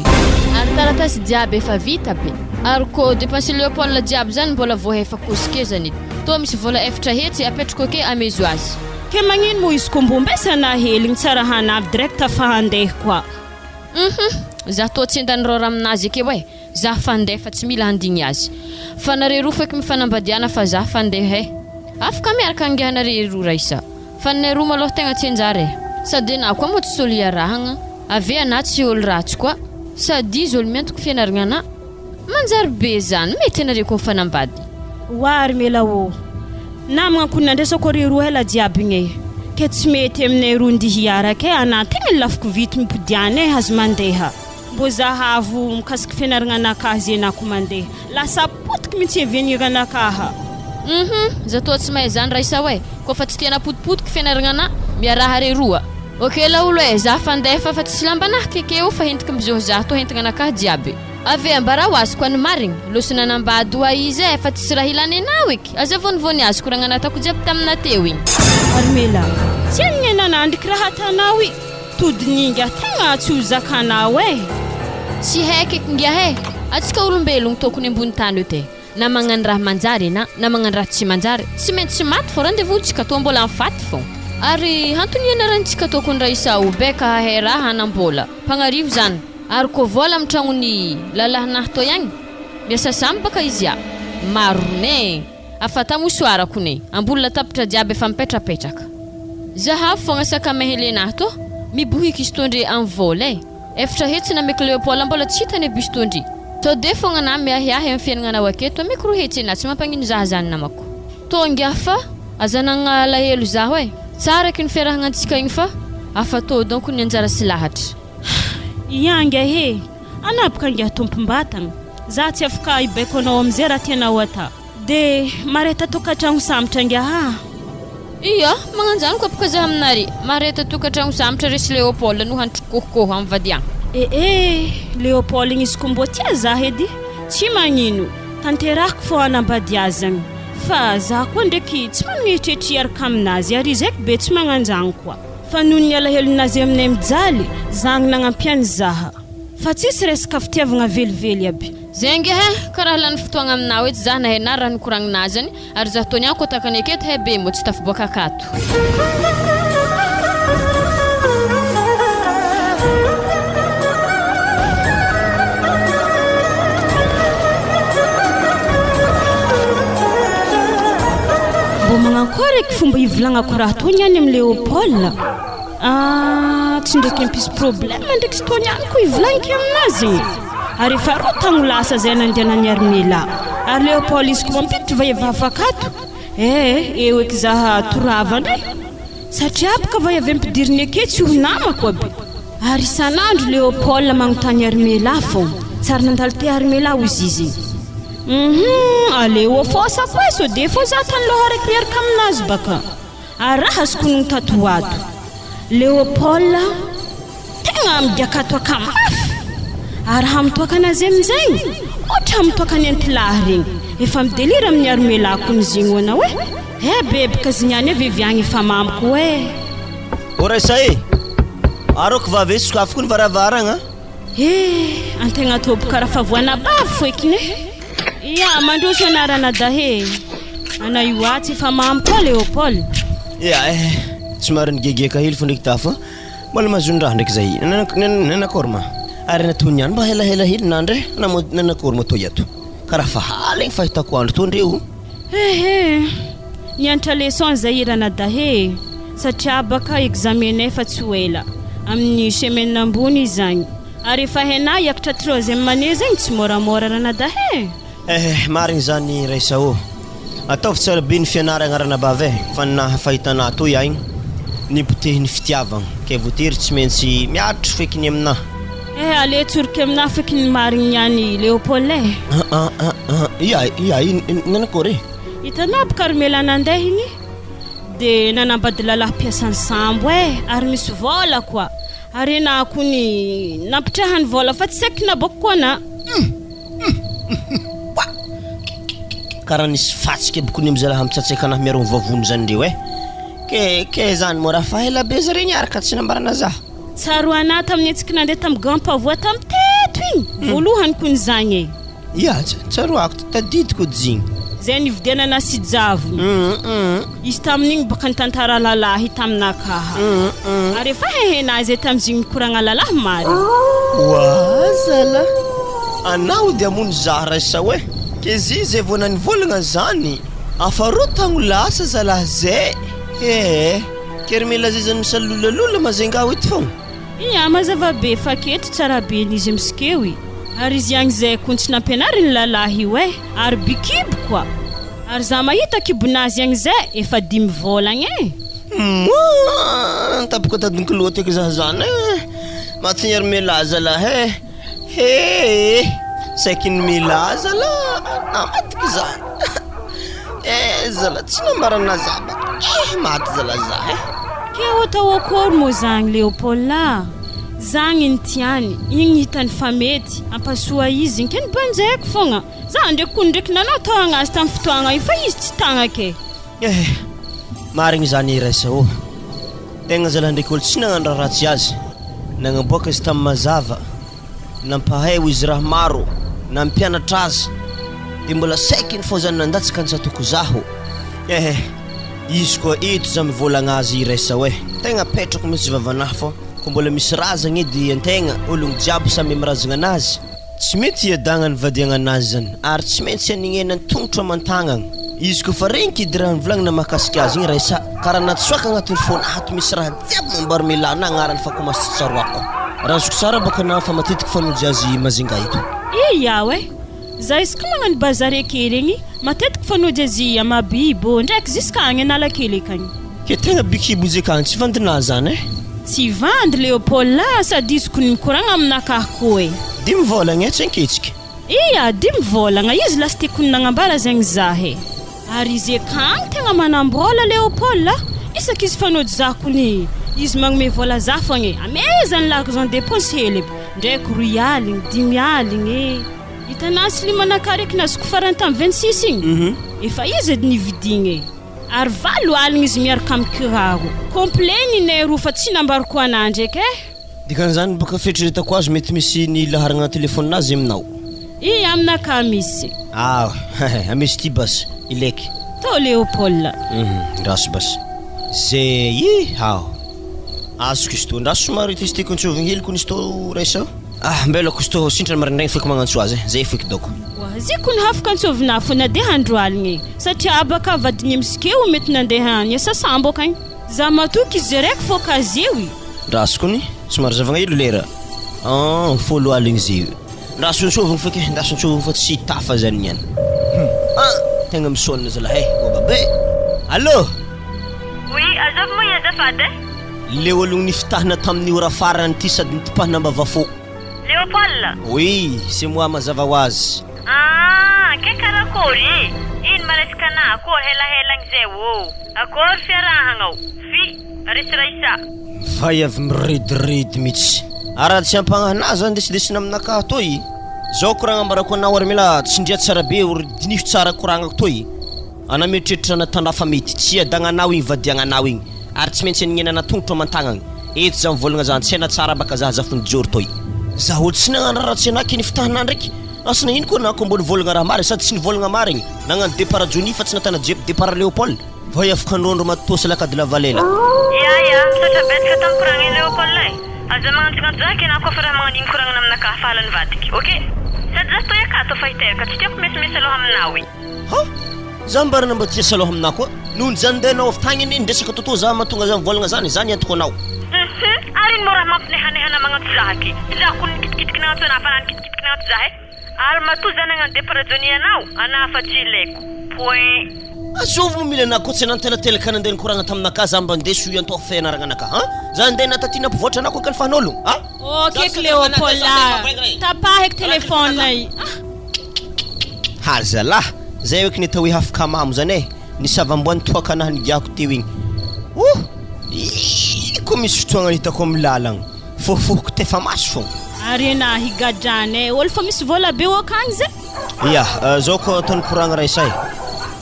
ary taratasy jiaby efa vita be ary ko dépense Léopold jiaby zany mbola voahefa kosike zany tô misy vola efatra hetsy apetrako ke amezo azy ke magnino mo izy ko mbombesana heligny tsara hanavy direct fa handeha koa za tô tsy endany rora aminazy ake hoe za fandeha fa tsy mila handigny azy fa nare roa feky mifanambadiana fa za fandeha afaka miaraka angianare roa raisa fa ny roa maloha tegna tsy anjary sady na koa mo tsy solo iarahagna ave ana tsy olo ratsy koa sady izy olo miantoko fianaragna ana manjary be zany mety anare koa mifanambady oary mela namagna ko nandresako re roa hela jiaby igny ke tsy mety aminay roa ndihy hiaraka ana tegna lafiko vity mipodiany azy mandeha mbo zahavo mikasiky fianaragna anakahy zay anako mandeha lasa potiky mihitsy avenir anakaha za tô tsy mahay zany raisa hoe koa fa tsy tiana potipotiky fianaragna ana miaraha re roa ok la olo za fandeha fa tsy lambanahy kekeo fa hentiky mizoho za tô hentagna anakahy jiaby ave ambara ho azy koa ny marigny losy nanambady hoa izy fa tsy raha ilany anao eky aza vonivony azy koragna natako jiaby tamina teo igny armela tsy agniny nanandriky raha tanao i todininga tegna tsy ho zakanao tsy haiky eky ngia atsika olombelogno tokony ambony tany eo te na magnano raha manjary na magnano raha tsy manjary tsy maintsy maty fô randevotsika tô mbola mifaty fô ary hantony ianarantsika tokony raisa ho beka hahay raha hanambola mpagnarivo zany ary ko vola amin'ny tragnony lalahanahy tô ihagny miasa samy baka izy marone afata mosoarako ne ambola tapitra jiaby efa mipetrapetraka zahavy fogna saka mahelenahy tô mibohiky izy tondry amin'ny vola efatra hetsy nameky Léopold mbola tsy hitany aby izy tondry tô de fogna na miahiahy amin'ny fiaignanao aketo meko ro hetsy na tsy mampagnino za zany namako tô ngia fa azanagna lahelo za hoe tsara ky ny fiarahagnantsika igny fa afa tô donc ny anjara sy lahatra ianga anapaka ngia tompom-batagna za tsy afaka ibaiko anao amizay raha tianao ata de mareta tokatragno sambotra ngia iya magnanjany ko apaka za aminary mareta tokatragno sambotra resy Léopold no hantrokokoho amin'ny vadiagna Léopold igny izy ko mbo tia za edy tsy magnino tanterahako fô anambady azy zagny fa za koa ndraiky tsy magnetretry araka aminazy ary izy eky be tsy magnanjany koa fa noho ny alahelonazy aminay mijaly zagny nagnampiany zaha fa tsisy resaka fitiavagna velively aby zengy karaha lany fotoagna aminao ety za nahay na raha nikoragninazy any ary za tony ako takany aketo be mo tsy tafiboaka akato magnakory eky fomba ivolagnako raha tony any amin'ny Léopold tsy ndraiky mpisy problème ndraiky sy tony any ko ivolagniko aminazy ary efa ro tagno lasa zay nandianany Armela ary Léopold izy ko mampiditry vahevahafa akato eo eky zaha torava ndray satria baka vahiavy ampidiriny ake tsy ho namako aby ary isan'andro Léopold magnontany Armela fô tsara nandalo te Armela ozy izy Aleo fosa koa so de fo za tany loharikirerika aminazy baka arahasiko nony tatoato Léopold tegna migiakato akamafy ary hamitoaka anazy amizay ohatra hamitoaka ny antilahy regny efa midelira amin'ny aromelako nizigny hoana hoe bebika zignany aveviagny efa mamiko Oresa aroko vavesiko afoko ny varavaragna antegna toboka raha fa voana bavy foekiny ia mandroso anarana dahe ana io atsy efa mamiko koa Léopold tsy mariny gegeka hely fo ndraiky tafo mbola mazondraha ndraiky zay nanakorma ary natony ihany mba helahela hely nandre nanakorma toy ato karaha fa haligny fahitako andro to ndreo niantra leçon zahirana dahe satria baka examenay fa tsy ela amin'ny semaine ambony izany ary efa hena yakatra 3e année zegny tsy moramora rana dahe marigny zany Raisa ataovy tsara be ny fianaragna rana bavy fa nahafahitana to iaigny nipotehiny fitiavagna ke votery tsy maintsy miatro fekiny amina ale tsorika amina fekiny marigny niany Léopold nanakôry hitanao Carmela nandeha igny de nanambady lalahy mpiasany sambo ary misy vola koa ary na kony nampitrahany vola fa tsy saky naboko koa na karaha nisy fatsika bokony amizalaha mitsatsaka anahy miarogny vavony zany ndreo ke zany mora fa ela be zare niaraka tsy nambarana zaho tsaro ana tamin'ny etsika nandeha tamin'ny gampavoa tamin'ny teto igny voalohany kony zany tsaro ako tadidiko dzigny zay nividianana sy javony izy tamin'igny baka nitantara lalahy taminakaha ary efa hehenazy tamizigny mikoragna lalahy mary zala anao de amono zaho Raisa ke zay vao nanivolagna zany afaroa tagno lasa zalahy zay Carmela zay zany misalolalola mazenga ito fogna mazava be fa keto tsara be n'izy amsikeo ary izy agny zay kony tsy nampianariny lalahy io ary bikibo koa ary za mahita kibonazy agny zay efa 10 volagna tapoko tadiniko loatra eky zah zany maty Carmela zalahy saikiny mila zala namatiky zany zala tsy nambarana zaba maty zala zah ke otao akory mo zagny Léopold zagny ny tiany igny hitany fa mety ampasoa izy ke nibanjaiko fogna za ndraiky kony ndraiky nanao tao agnazy tamin'ny fotoagna io fa izy tsy tagnake marigny zany Raisa tegna zala ndraiky olo tsy nagnano ratsy azy nagnaboaka izy tamin'ny mazava nampahay izy raha maro nampianatra azy de mbola saikiny fô zany nandatsaka ansatoko zaho izy koa eto za mivolagna azy Raisa tegna petrako mihitsy vavanahy fô ko mbola misy razagna edy antegna ologno jiaby samy mirazagna anazy tsy mety hiadagna ny vadiagna anazy zany ary tsy maintsy anignena ny tongotro amantagnana izy koa fa regny kidy raha nivolagnina mahakasika azy igny Raisa karaha natsoaka agnatin'ny fonato misy raha jiaby mambaromelana agnarany fa koa masy tsaroako raha azoko tsara baka na fa matetiky fanojy azy mazinga ito za isaka magnano bazary ake regny matetiky fanojy azy amabibo ndraiky ziska agny analakely akagny ke tegna bikibo izy akagny tsy vandina zany tsy vandy Léopold sady izy kony mikoragna aminakahy koa 10 volagna tsy anketsika 10 volagna izy lasty kony nagnambara zegny zahe ary izy akagny tegna manambola Léopold isaky izy fanojy za kony izy magnome vola za fogna amezany l'argent dépense hely ndraiky 2 aligny 10 aligny hitanasy limanakareky nazoko farany tamin'ny 26 igny efa izy edy nividigny ary 4 aligny izy miaraka amin'ny kiraro complet ny roa fa tsy nambariko ananjy eky dikan'izany baka fetreretako azy mety misy ny laharagna telefoninazy aminao aminaka misy amisy ty basy ilaiky to Léopold raso basy zay azoko izy to ndraso somary ty izy ty kontsovigny hely kony izy to Raisa mbelako izy to sintrany marindragny feky magnantso azy zay feky doko zy kony hafaka antsovina fo nandeha andro aligny satria abaka vadigny amsikeo mety nandeha niasa sambo akagny za matoky izy raiky fô kazeo raso kony somary zavagna ilo lera 10 aligny zay ndraso ntsovigny feky ndraso ntsovigny fa tsy tafa zany niany tegna misôlina zalahy babe allô azavo moa azafady le ologno nifitahana tamin'ny ora farany ty sady nitipahana ambavafô Léopold oui c'est moi mazava ho azy ke karakory ino maresaka akory helahelagny zay akory fiarahagnao fi resiraisa vai avy miridiridy mihitsy araha tsy ampagnanazy zany desidesina aminakahy toy zao koragna ambarako anao ary mila tsindria tsara be ory dinify tsara koragnako toy anametritritra na tandafa mety tsy adagnanao igny vadiagnanao igny ary tsy maintsy nienana tongotro amantagnagny eto za mivolagna zany tsy haina tsara baka za zafony jory toy za olo tsy nagnano raha tsy anaky nifitahanà ndraiky asana ino koa nako ambony volagna raha marigny sady tsy nivolagna marigny nagnano départ joni fa tsy natana jep départ Léopold vai afaka androndro matosy lakady lavalela ia misaotra betsaka tamin'ny koragna Léopold aza magnantsignajaky na kofa raha magnan'igny koragna aminakahy fahalan'ny vadiky okey sady za toy akato fahiteraka tsy tiako mesimesy aloha aminahy ha za mbarana mba tiasa aloha aminahy koa nohony zany ndenao avy tagny iny ndresaka totoa za mahatonga za mivolagna zany antoko anao ary ino mora mampinehanehana magnanto zahaky za ko nikitikitiky nagnato ana fa nikitikitiky nagnato zahe ary matoa za nagnano déparadjoni anao ana fa tsy ilaiko point azovy mo mila anah koa tsy nantelatelaka nandeha nikoragna taminakahy za mba ndeso iantao fianaragna anakahy za ndeha natatina mpivoatra anako akalifan'olo ok Léopold tapahiko telefônay hazalahy zay oeky nita hoe hafaka mamo zany nisavamboany toaka anahy nigiako teo igny ko misy fotoagna hitako amin'ny lalagna fofohoko tefa maso fogna ary ana higadrany olo fa misy vola be akagny zay ia zao koa ataony koragna raha isay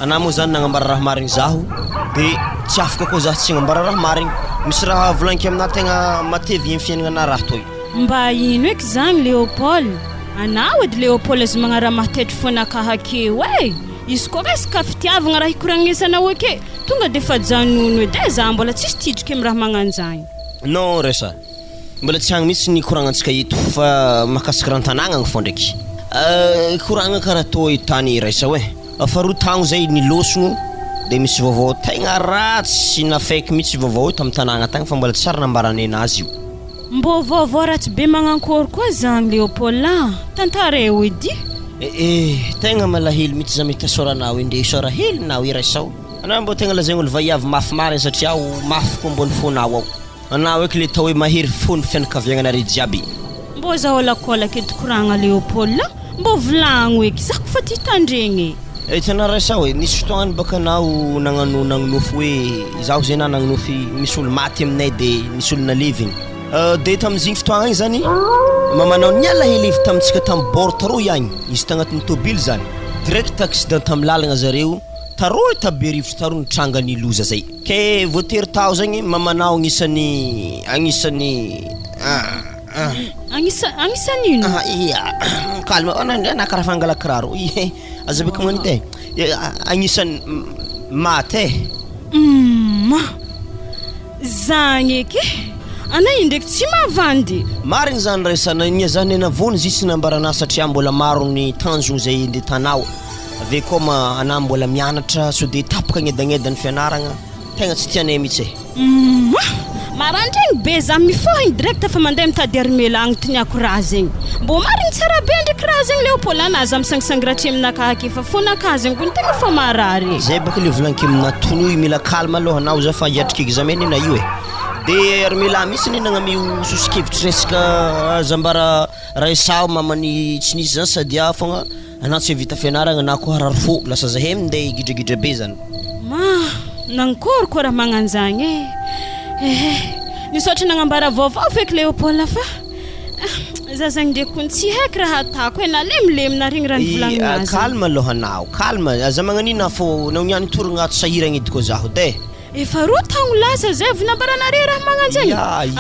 ana moa zany nagnambara raha marigny zaho dia tsy afaka koa zaho tsy nagnambara raha marigny misy raha volaniko aminah tegna matevy amy fiaignana raha toy mba ino eky zany Léopold anao edy Léopold azy magnaraha matetry fonakahy akeo izy koa resaka fitiavagna raha hikoragnesanao ake tonga de fa janono edy za mbola tsisy tidriky amy raha magnanjany non resa mbola tsy agny mihitsy ny koragnatsika eto fa mahakasika rantanagna fo ndraiky koragna karaha toy tany raisa faharoa tagno zay nilosogno dia misy vaovao tegna ratsy nafaiky mihitsy vaovao io tamin'ny tanàgna tagny fa mbola tsara nambarany anazy io mbô vaovao ratsy be magnankôry koa zany Léopold tantareo edy tegna malahelo mihitsy za mety asoranao indre isorahelinao iraisao anao mbo tegna lazaigny olo vaiavy mafy mariny satria ao mafy koa mbony fonao ao anao eky le tao hoe mahery fony fianakaviagnanare jiaby mbô za olakôlaka edy koragna Léopold mbô volagno eky za ko fa ty tandregny tana raisao nisy fotoagnany baka anao nagnanofo hoe zaho zay na nagnanofy misy olo maty aminay dia misy olo nalevigny dia tamin'izigny fotoagna igny zany mamanao niala helevy tamintsika tamin'ny bord taroy agny izy tagnatin'ny tobily zany direct accident tamin'ny lalagna zareo taroy taberivitry taroy nitranga ny loza zay ke voatery tao zagny mamanao agnisan'ny ino calme anakaraha fangala kiraro azabeko magnity agnisan'ny maty zagny eky ana indraiky tsy mavandy marigny zany raisana nia zany anavony zisy nambarana satria mbola maro ny tanjogny zay ndetanao ave koa anah mbola mianatra so dia tapaka agnedagnedany fianaragna tegna tsy tianay mihitsy marandregny be za mifohagny direct fa mandeha mitady armela agnotiniako raha zegny mbô marigny tsara be ndraiky raha zegny Léopold anazy amisangisangiratry aminakahy ake fa fonakahy zegny ko ny tegna fa marary zay baka le volaniko amina tonoy mila calme aloha anao za fa hiatriky examen ina io dia armela misy ny nagnamio sosikevitry resaka zambara raisao mamany tsy nisy zany sady fogna anao tsy vita fianaragna na koa harary fo lasa zahay minday gidragidra be zany nankory koa raha magnanjagny nisaotra nagnambara vaovao feky Léopold fa za zagny ndraiky kony tsy haiky raha atako nalemilemi regny raha nivolagnazy calme aloha anao calme aza magnanina fô naoniany toragna ato sahiragna edy koa zaho de efa roa tagno lasa zay avy nambaranare raha magnanjagny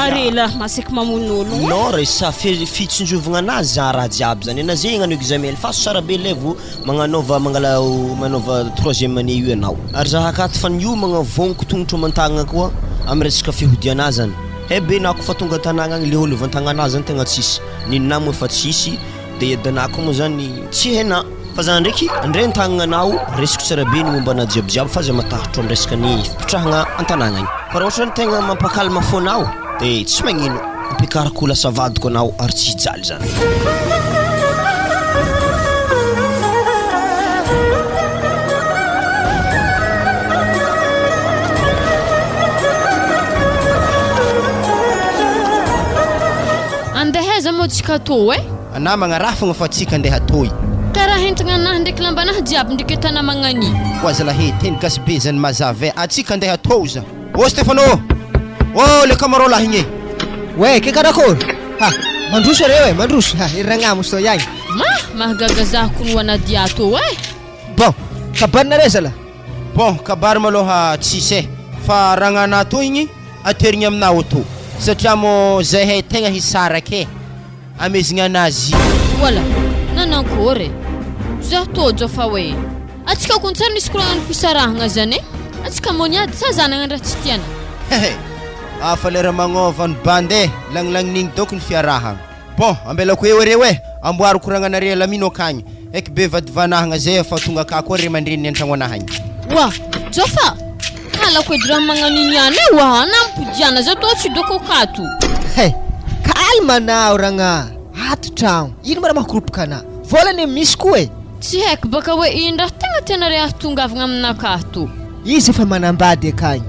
arela masiky mamon'olo non resa fitsinjovagna anazy za raha jiaby zany ana zay gnano examen faso sara be levo manova troisième année io anao ary za akato fa nio magnavognoko tongotro amantagna koa amy resaka fihodianazy zany be nako fa tonga tanagna agny le olo vantagnanazy zany tegna tsisy ninona moa efa tsisy dia edanako moa zany tsy haina fa zany ndraiky andray antagnanao resiko tsara be ny mombana jiabijiaby fa za matahotro amy resaka ny fipitrahagna antanagna agny fa raha ohatra ny tegna mampakalma fonao dia tsy magnino ampiakarako lasa vadiko anao ary tsy hijaly zany andeheza moa tsika tô ana magnaraha fogna fa tsika andeha toy karaha hentagna anahy ndraiky lambanahy jiaby ndraiky tana magnani oazalahy teny gasy be zany mazava atsika andeha atouza ô Stefano ô le camarade lahy igny ouais ke karakory ha mandroso reo mandroso ha iragnamo so yai mahagaga zaho kono anadia to bon kabarina re zala bon kabary maloha tsisy fa ragnana to igny aterigny aminao to satria mo zahay tegna hisarake amezigna anazy wala nanankory zaho tojo fa hoe atsika kontsara nisy koragnany fisarahagna zany atsika moniady sa zanagna raha tsy tiana afa lera magnova ny bande langlangnigny doko ny fiarahagna bon ambelako eo re amboaro koragnanare lamino akagny eky be vadivanahagna zay efa tonga ka koa re mandreny an-tragno anahagny wa jofa halako edy raha magnaniny ihany wa nampidiana za to tsy doko kato calme anao ragna ato tragno ino mara mahakoropoka anah volany misy koa tsy haiko baka hoe ino raha tegna tianare ahatongavagna aminakato izy efa manambady akagny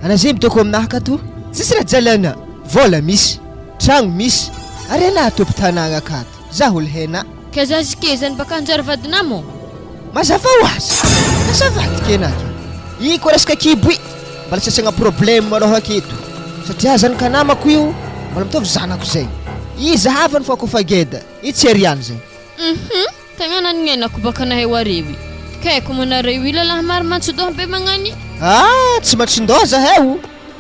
anazay midoko aminahy kato tsisy raha jalana vola misy tragno misy ary anah topo tanagna akato za olo hena ka za zikezany baka anjary vadinamo mazava hoazy azavadika enaky i koa resaka kibo i mbala tsy asiagna problème maloha aketo satria zany kanamako io mbola mitovy zanako zay i zahavany fa kofa geda i tsy ariany zay tegna nanenako baka nahay arewy kaiko manareo ilalahy maromantsodoha be magnany tsy matsindoha zahay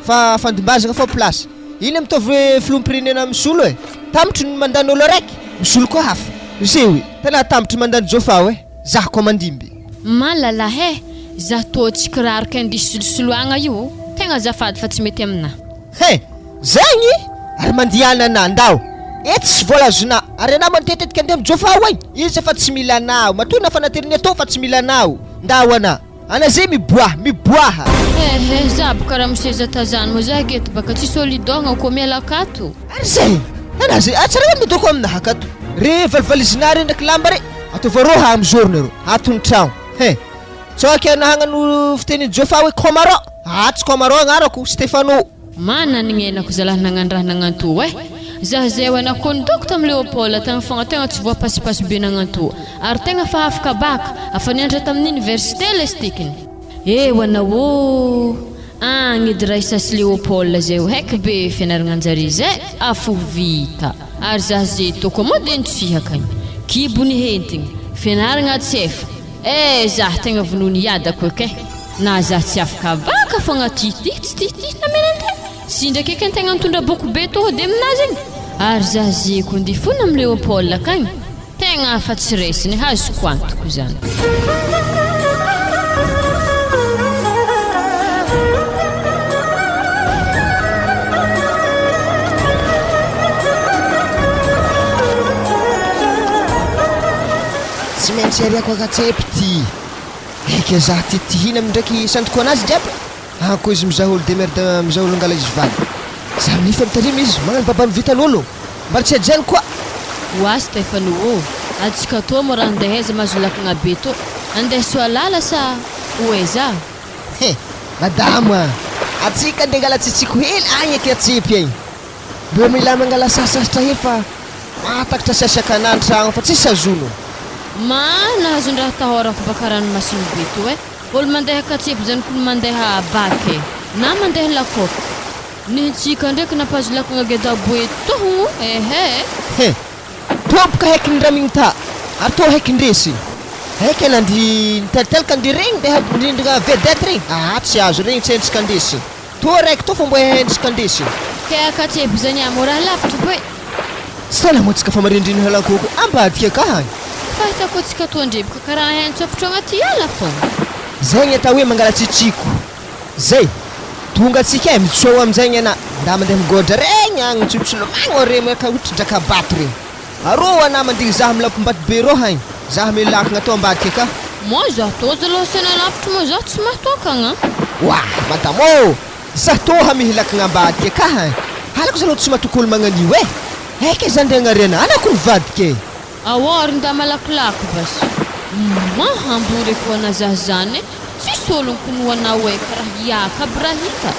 fa fandimbazagna fa place iny mitovy filompirenena misolo tambitry ny mandany olo araiky misolo koa hafa zay tena tambitry mandany jofa zah koa mandimby malalahy za to tsy kirarika indisy solosoloagna io tegna zafady fa tsy mety amina zagny ary mandiana anah ndao etsy sy vola azona ary anah mantetetika andeha mijofa izy efa tsy mila anao matona fanateriny atao fa tsy mila anao ndao ana zay miboaha za boka raha miseza tazany mo za geto baka tsy solidogna ko miala akato ary zay ana zay atsara midoko aminaha akato re valivalizinary ndraiky lamba re atovanroha amy zorony ro atony tragno tsoaky anahagnano fiteny jofa hoe komaro tsy komaro agnarako Stefano mana nignenako zalahy nagnandraha nagnanto za zay anako ndoko tam Léopold tegna fogna tegna tsy voapasipasy be nagnanto ary tegna fa afaka baka afa niandra tamin'ny université lestikiny wanao agnedy raisasy Léopold zay haiky be fianaragna anjary zay afo vita ary za zay toko modeny tsihakagny kibony hentigny fianaragna tsefa za tegna vonony iadako na za tsy afaka baka fogna tity na menande si ndraiky eky tegna mitondra boko be to de aminazy igny ary za zeko ndifona amy Léopold akagny tegna afa tsy resiny hazoko antoko zany tsy maintsy ariako akatsepy ty eky za titihina amindraiky sandoko anazy jiaby ako izy mizaha olo demerde mizaha olo angala izy vady za minifa mitarimy izy magnano babany vitan'olo mbala tsy ajany koa Stefano atsika to mo raha andeha aiza mazolakagna be to andeha soalala sa za madama atsika andeha angala tsitsiko hely agny eky atsepy agny mbe mila mangala sasasatra hely fa matakatra siasakanany tragno fa tsisy azono nahazon-draha tahorako baka ranomasiny be to olo mandeha katsepy zany kono mandeha baky na mandeha lakoko nitsika ndraiky napazolakagna gedaboe tohogno toboka haiky ny ramigny ta ary to haiky ndresy haiky anandy nitelitelaka ande regny ndeha ndrindrigna vedette regny tsy azo regny tsy endritsika andesy to raiky to fomba endritsika andesy ka katsepy zany amo raha lavitra boe tsy tena moatsika fa marindriny halakoko ambadika ka hagny fahitako atsika to andrebaka karaha hentsofotro agnaty ala fogna zay gny atao hoe mangala tsitsiko zay tonga atsika mitsoa amizay ana nda mandeha migodra regny agny tsolotsolomango re maka ohatry bato regny arô ana mandigny zaha milapombaty be rô hagny zaha milakagna atao ambadika ka mo za to zaloha sena lavitra mo za tsy mahtokagna madamo za to hamihilakagna ambadika ka hagny halako zaloha tsy mahatoky olo magnan'io haiky zany nde agnariana anako nivadika aory nda malakilaky basy hambory ko ana zah zany tsisy olony kono anao karaha iaka aby raha hita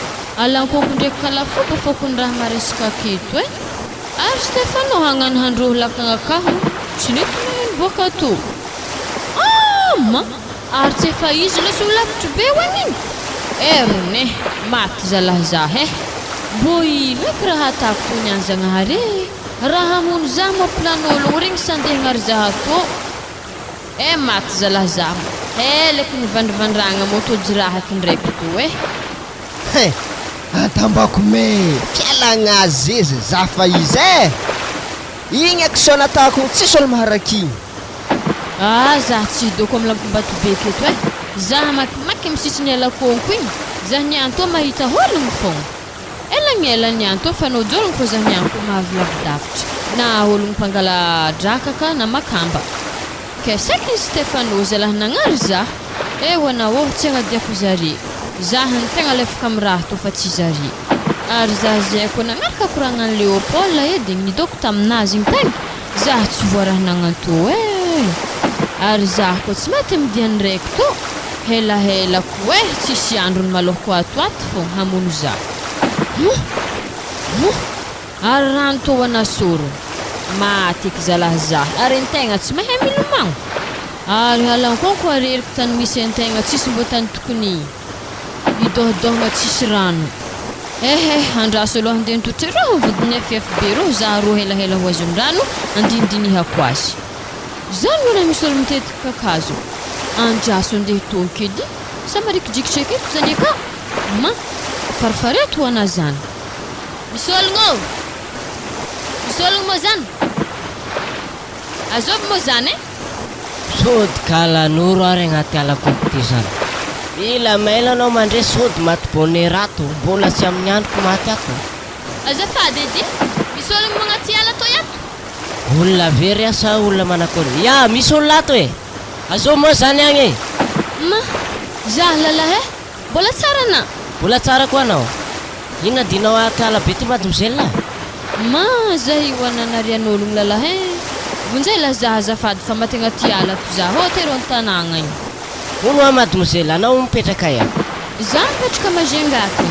alankoko ndraiky kalafoba fokony raha maresaka aketo ary Stefano hagnano handroho lakagna akaho tsy nety maheno boaka to ma ary tsy efa izy loso lavitra be hoaniny rone maty zalahy mbô ino eky raha atako toy niany zagnahary raha hamono zah mampilan'ologno regny sandehagna ary zah atô maty zalahy leky nivandrivandragna motody raha kindraiky to atambako me fialagna azy izy za fa izy igny action natako tsisy olo maharakigny zah tsy hidoko amy lampombato be keto zah makimaky misisiny alakonko igny zah niantô mahita ologno fogna ela niantô fanao-jologno fô zah niantô mahavilavidavitra na ologno mpangala drakaka na makamba ke saky Stefano zalahy nagnary zah hoanao tsy agnadiako zare zah ny tegna lefaka amy raha tô fa tsy zare ary zah zay koa nagnaraka koragnan'ny Léopold edy nidoko taminazy igny tegna zah tsy voaraha nagnantô ary zah koa tsy mety midiany raiky tô hela koa tsisy androny malohako atoato fogna hamono zah ary rano tô anasoro maty eky zalahy zah ary antegna tsy mahay milomagno ary halankonko areriky tany misy antegna tsisy mbô tany tokony idohodohagna tsisy rano andraso aloha andeha nitotry roho vodiny FFB roho zah roa helahela ho azo andrano andinidinihako azy zany olo misy olo mitetika kakazo andraso andeha tonky edy sa marikidrikitry eky zany aka ma farifareto ho ana zany misy ologno moa zany azovy moa zany sody kalanoro ary agnaty alakoko ty zany mila maila anao mandre sody maty bonerato mbola tsy amin'ny androko maty ato azafady edy misy ologno magnaty ala to ato olona very asa olona manakory misy olona ato azô moa zany agny ma zah lalahy mbola tsara na mbola tsara koa anao ina dinao aty ala be ty mademoiselle ma zah hoananarian'ologno lalahy vonjay la zah azafady fa mategna ty ala to zah tero an-tanàgna igny ono a mademoiselle anao mipetraka zah mipetraka mazengato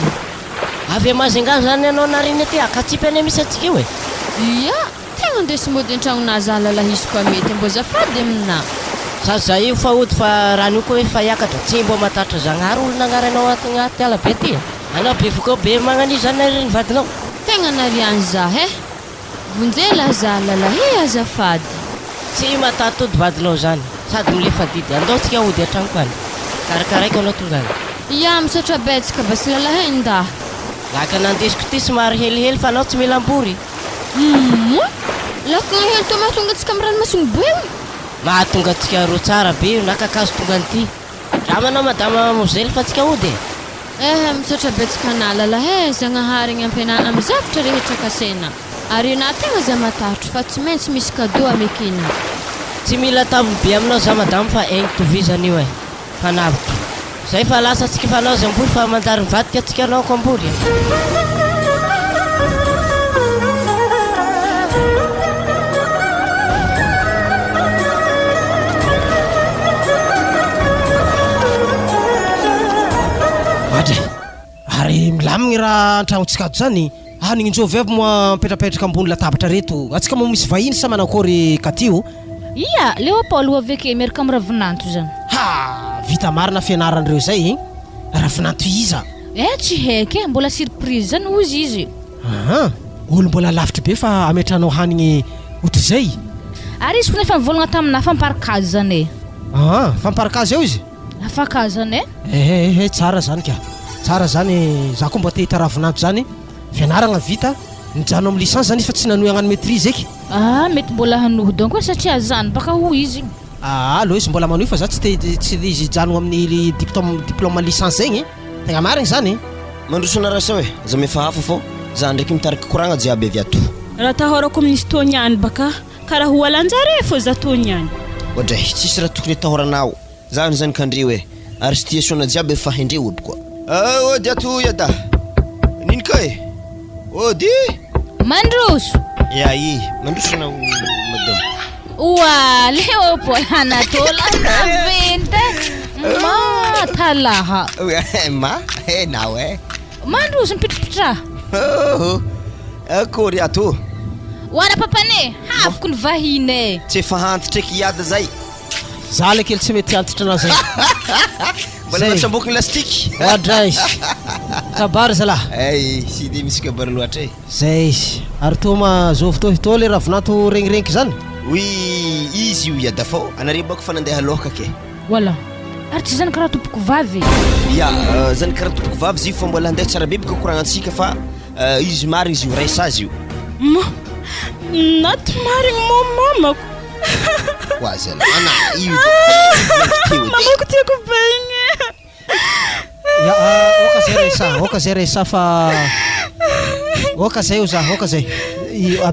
avy mazenga zany anao nariny ty akatsipy ane misy atsika io tegna ndesy mody an-tragnonah zah lalahy izy koa mety mbô zafady amina zaza io fa ody fa raha nio koa efa hiakatra tsy mbô matatra zagnahary olo nagnary anao agnaty ala be ty anao be foka be magnan'io zany nariny vadinao tegna nariany zah vonjay la zah lalahy azafady tsy matato ody vadinao zany sady milefa didy andao tsika ody an-tragno any karakaraiko anao tonga any misaotra betsaka basy lalahy nda laka nandesiko ty somary helihely fa anao tsy mila ambory laka hely to mahatonga atsika amy ranomasiny be mahatonga atsika ro tsara be io nakakazo tonga an'ity ramanao madama mozely fa atsika ody misaotra betsaka ana lalahy zagnahary igny ampianana amy zavatra rehetra kasena ary na tegna za matarotro fa tsy maintsy misy cadeau amekina tsy mila tambo be aminao za madama fa aigny tovizany io fa navitro zay fa lasa atsika fa anao zambory fa mandary mivadika atsika anao ko ambory ary milamigny raha antragnotsika ato zany nigninjovy avy moa mipetrapetraka ambony latabatra reto atsika moa misy vahiny sa manakory katio Léopold aveke miaraka amy ravinanto zany vita marina fianaran'ireo zay ravinanto iza tsy haiky mbola surprise zany ozy izy olo mbola lavitra be fa ametranao hanigny ohatry zay ary izy konefa mivolagna taminah famparikazy zany famparikazy eo izy afaka zany tsara zany ka tsara zany za koa mba te hita ravinanto zany fianaragna vita nijano amy licence zany izy fa tsy nanohy agnano maîtrise eky mety mbola hanohy donko satria zany baka ho izy lo izy mbola manohy fa za tsy izy jano amin'ny diplôme licence zegny tegna marigny zany mandrosona raha sao za mefa hafa fô za ndraiky mitarika koragna jiaby avy ato raha tahorako amin'izy toniany baka karaha ho alanjare fô za toniany odray tsisy raha tokony atahoranao za zany kandreo ary situation jiaby efa hendre ody koa ody ato yada nino ka ody mandroso mandrosona madame Léopold Anatola naventa matalaha nao mandroso mipitrapitra akory ato oana papane hafoko ny vahiny tsy efa hantitra eky iada zay za le kely tsy mety antitra anao zay mbola matrambokiny lastique oadray kabary zalahy ay sy de misy kabary loatra e zay izy ary toma zovy to le ravinato regniregniky zany oui izy io iada fao anare bako fa nandeha aloha ke wala ary tsy zany karaha tompoko vavy ya zany karaha tompoko vavy izy io fa mbola andeha tsara bebika koragnantsika fa izy marigny izy io raisa azy io naty marigny mo mamako wazala ana io mamako tiako baigny ya oka zay raisa fa oka zay o za oka zay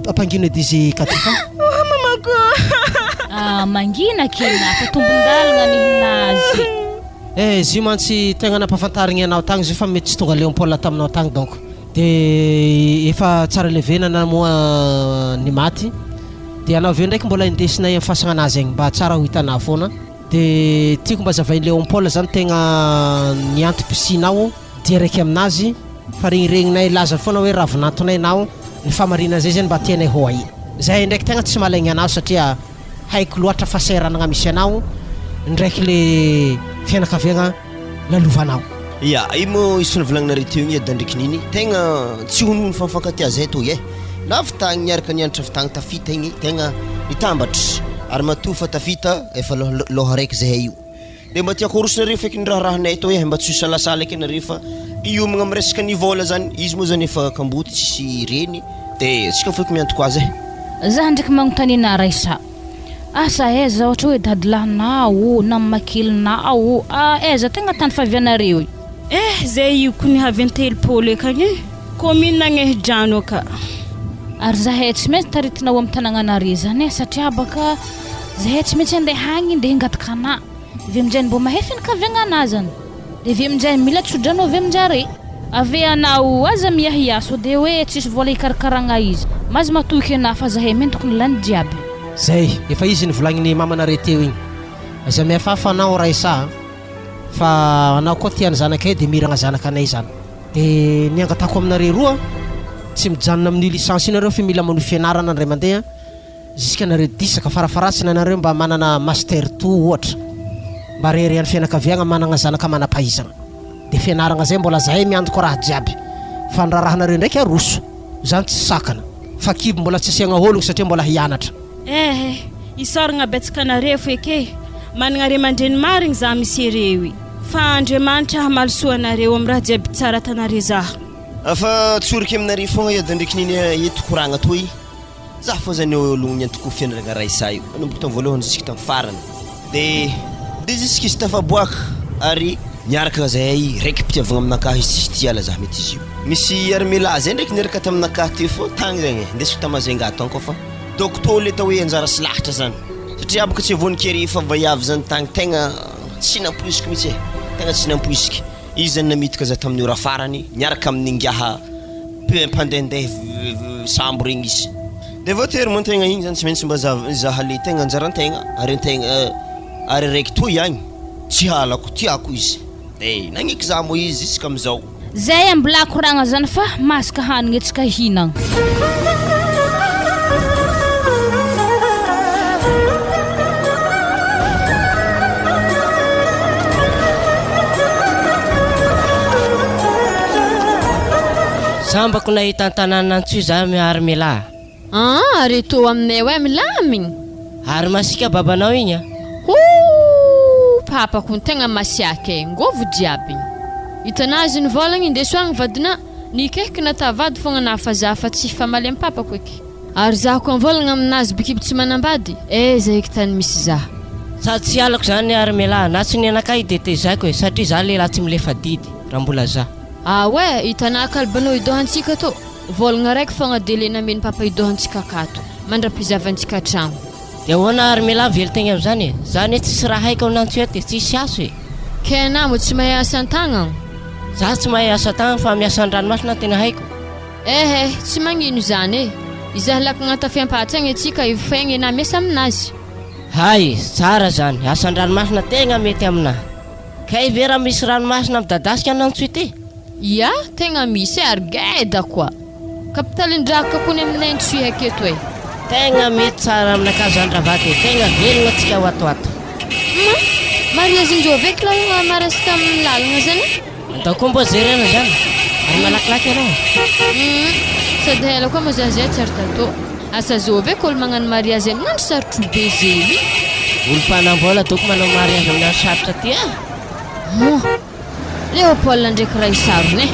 apangino dizy katifa mamako mangina kena fa tombondalagna nihinazy izy io mantsy tegna nampafantarigny anao tagny izy fa mety tsy tonga Léopold taminao tagny donc de efa tsara levenana moa ny maty de anao aveo ndraiky mbola indesinay amin'ny fasagna anazy agny mba tsara ho hitanao foana de tiako mba zavainy Léopold zany tegna niantom-pisinao dia raiky aminazy fa regniregninay laza foana hoe ravinatonay nao ny famarina zay zany mba tianay hoay zay ndraiky tegna tsy malaigny anao satria haiko loatra fasahiranagna misy anao ndraiky le fianakaviagna lalovanao ya io mo izy fanavolagnanare teo igny adandraiky niny tegna tsy honono fa mifankatia zay to e navitagny niaraka nianatra vitagny tafita igny tegna nitambatry ary matoa fa tafita efa loha raiky zay io de mba tiako orosonareo feky ny raharahanay to e mba tsy salasala eky nareo fa iomagna amin'ny resaka nivola zany izy moa zany efa kamboty tsisy reny de tsika feky miantoko azy za ndraiky magnotanina raisa asa eza ohatra hoe dadilahinao na makilinao eza tegna tany favianareo zay io kony havy an-telopolo ekagny commune agnehidrano aka ary zahay tsy maintsy taritinao amin'ny tanagnanare zany satria baka zahay tsy maintsy andeha hagny ndeha hingatikana avy aminjay mbo mahefy ny kaviagnana zany de avy aminjay mila tsodrano avy aminjare ave anao aza miahiaso de hoe tsisy vola hikarakaragna izy mazy matoky ana fa zahay meny tokony lany jiaby zay efa izy nivolagniny mamanare teo igny aza miafafa anao raisa fa anao koa tiany zanakay de miragna zanakanay zany de niangatako aminare roa tsy mijanona amin'ny licence nareo fa mila mano fianarana andray mandeha jusqu'à nareo disaka farafaratsy nanareo mba manana master 2 ohatra mba reryany fianakaviagna managna zanaka manapahizagna de fianaragna zay mbola zahay miandoko raha jiaby fa nrarahanareo ndraiky aroso zany tsy sakana fa kibo mbola tsy asiagna ologno satria mbola hianatra isaragna betsaka anareo feky managna re mandreny marigny za misy reo fa Andriamanitra hamalisoa anareo amin'ny raha jiaby tsara tanare zaha afa tsoriky aminare fogna iady ndraiky niny eto koragna toy za fô zany ologno niantoko fianaragna raisa io nanomboka tamin'ny voalohany jusque tamin'ny farany de jusque izy tafaboaka ary niaraka zahay raiky mpitiavagna aminakahy izy tsisy tiala za mety izy io misy armela zay ndraiky niaraka taminakahy teo fô tagny zagny ndesiko tamazengato anko fa docteur le tao hoe anjara sy lahatra zany satria baka tsy vonikere fa vaiavy zany tagny tegna tsy nampoisiky mihitsy tegna tsy nampoisiky izy zany namidika za tamin'ny ora farany niaraka amin'ny ingiaha mpandehandeha sambo regny izy de voatery moa tegna igny zany tsy maintsy mba zaha le tegna anjarantegna ary antegna ary raiky toy agny tsy halako tiako izy de nagniky za moa izy isaka amizao zay ambola koragna zany fa masaka hanigny etsika hinagna sambako nahita an-tanàna antsoy za miary miala ary to aminay hoe milamigny ary masika babanao igny papako tegna masiaka ngovo jiaby hitanazy ny volagny indesoagny vadina nikaiky natavady fogna nahafaza fa tsy famaly amin'ny papako eky ary za koa volagna aminazy bikiby tsy manambady zay eky tany misy za sa tsy alako zany ary miala na tsy ny anakay de tezako e satria za lehilahy tsy milefa didy raha mbola za we hitanà kalbanao idohantsika to volagna raiky fogna dele nameny papa idohantsika akato mandra-pizavantsika tragno de ahoana ary miala velo-tegna am'zany zany tsisy raha haiko aminantsy ety tsisy aso e ke anà mo tsy mahay asa an-tagnana za tsy mahay asa tagna fa miasa an-dranomasina tena haiko tsy magnino zany izaha laka agnaty fiampahatsagna atsika ifaigny na miasa aminazy hay tsara zany asa an-dranomasina tegna mety aminahy kay vera misy ranomasina midadasika anantsy ity ya tegna misy ary geda koa kapitalindraka kony aminay ntsoy aketo tegna mety tsara aminakazy andravady tegna velogna atsika ho atoato mariage indreo avec la marasika amin'ny lalagna zany Atao koa mbô jerena zany ary malakilaky ianao sady ela koa mazazay tsy ary tatao asa zao aveko olo magnano mariage aminandro sarotro be zely olo-panam-bola toko manao mariage amin'ny andro sarotra ty mo Léopold ndraiky ray sarony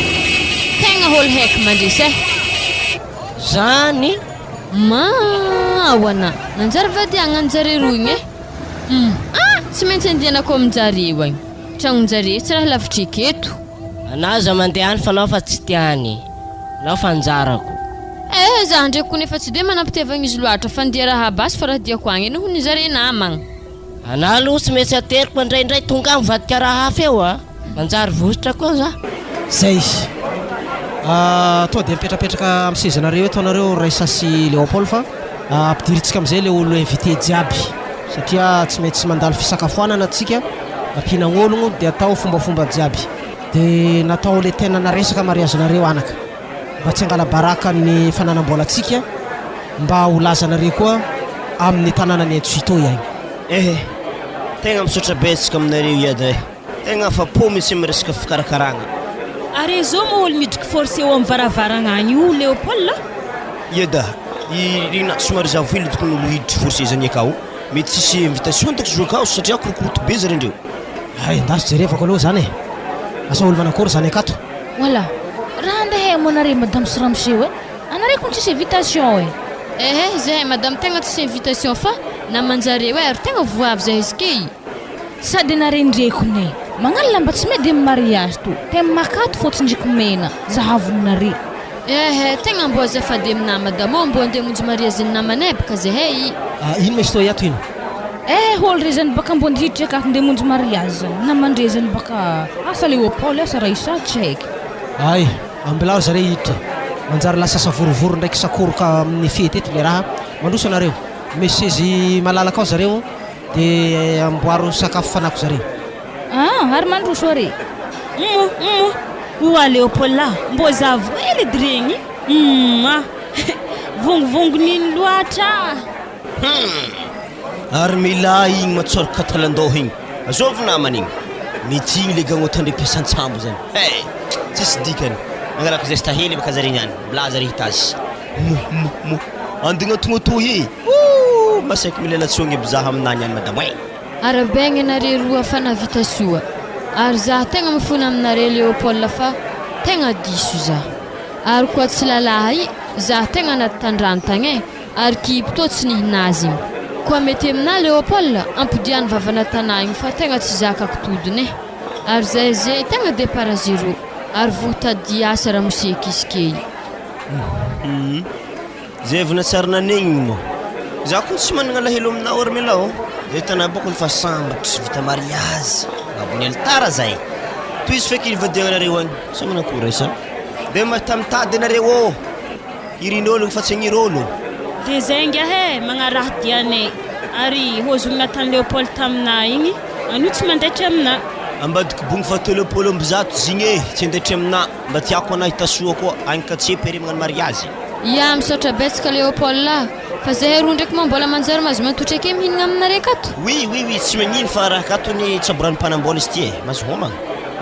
tegna olo haiko mandresy zany ahoana nanjary vadiagna anjare roa igny tsy maintsy andianako aminjareo agny tragnonjare tsy raha lavitry eketo anaza mandeha any fa anao fa tsy tiany anao fa anjarako za ndraiky koa nefa tsy de manam-pitiavagna izy loatra fa andia raha basy fa raha diako agny noho ny zare namagna ana aloha tsy maintsy ateriko indraindray tonga mivadika raha hafa eo manjary vosotra koa za zay to dia mipetrapetraka amin'ny sezanareo eto anareo Raisa sy Léopold fa ampidiritsika amin'izay le olo invité jiaby satria tsy maintsy mandalo fisakafoanana atsika ampihinagnologno dia atao fombafomba jiaby dia natao le tena naresaka mariagenareo anaka mba tsy angala baraka ny fananam-bolantsika mba holazanareo koa amin'ny tanàna ny Antsuito ihany tegna misaotra betsaka aminareo iady tegna afa-po mihitsy miresaka fikarakaragna ary zao mo olo midriky forcé eo amin'ny varavaragna agny io Léopold iada irina somary zavily tokony olo hiditry forcé zany akao mety tsisy invitation taky zo akao satria korokoroto be zare ndreo ndasy jerevako aloha zany asa olo manakory zany akato Voilà raha andeha monare madame Sramseo anare koa tsisy invitation zahay madame tegna tsisy invitation fa namanjare ary tegna voavy zahay izy sady narendreko ne magnano lamba tsy mety amin'ny mariage to tegna makato fotsiny ndraiky mena zahavonare tegna mbo azafady amina madame mbo andeha monjy mariage ny namanay baka zahay ino misy to iato ino olo re zany baka mbo ndihitra akato ndeha monjy mariage zany namandre zany baka asa Léopold asa Raisa tsy haiky ay ambilao zare hiditra manjary lasa savorovoro ndraiky sakoroka amin'ny fety eto le raha mandroso anareo mesezy malalaka ao zareo dia amboaro sakafo fanako zareo ary mandroso are oa Léopold mbo zavo ely edy regny vongovongon'iny loatra ary mila igny matsôraka katalandoha igny azovy namana igny mety igny le gagnota ndray mpiasan-tsambo zany tsisy dikany mangalaka zay stahely baka zare niany mila zare hitazy andignatonga toy masaiky milalatsogny bizaha aminany any madame arabegna nare roa fa navita soa ary za tegna mifona aminare Léopold fa tegna diso za ary koa tsy lalahy za tegna natandrantagny ary kipto tsy nihinazy koa mety amina Léopold ampidiany vavana tanà igny fa tegna tsy zakako todiny ary zay tegna départ zéro ary votady asa raha moseky izy zay vina tsara nanegniny mo za koa tsy managna lahelo aminao ary milao zay tanà boko fa sambatra vita mariage abony altara zay toy izy feky ivadiagna nareo agny sa manakory Raisa dia mahitamitady anareo irin'ologno fa tsy hagnir'ologno dia zay ngia magnaraha dianay ary hozogny natany Léopold tamina igny anio tsy mandaitra amina ambadiko bogny fa to Léopold ambizato zigny tsy andaitra amina mba tiako ana hitasoa koa agny katsepy magnano mariage misaotra betsaka Léopold fa zahay roa ndraiky moa mbola manjary mazo matotra ake mihinagna aminare akato oui tsy magnino fa raha akato ny tsaborany mpanambola izy ty mazo homagna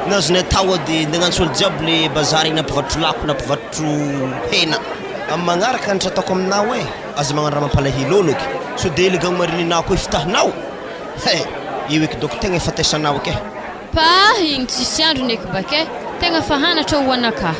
nazony atao dia ndegnantsy olo jiaby le bazary nampivatotro lako nampivatotro hena amin'ny magnaraka nitra ataoko aminao aza magnano raha mampalahelo olo so dia le gagno marininao koa ifitahinao io eky doko tegna efa taisanao ake igny tsisy andro neky bake tegna fa hanatra ho anaka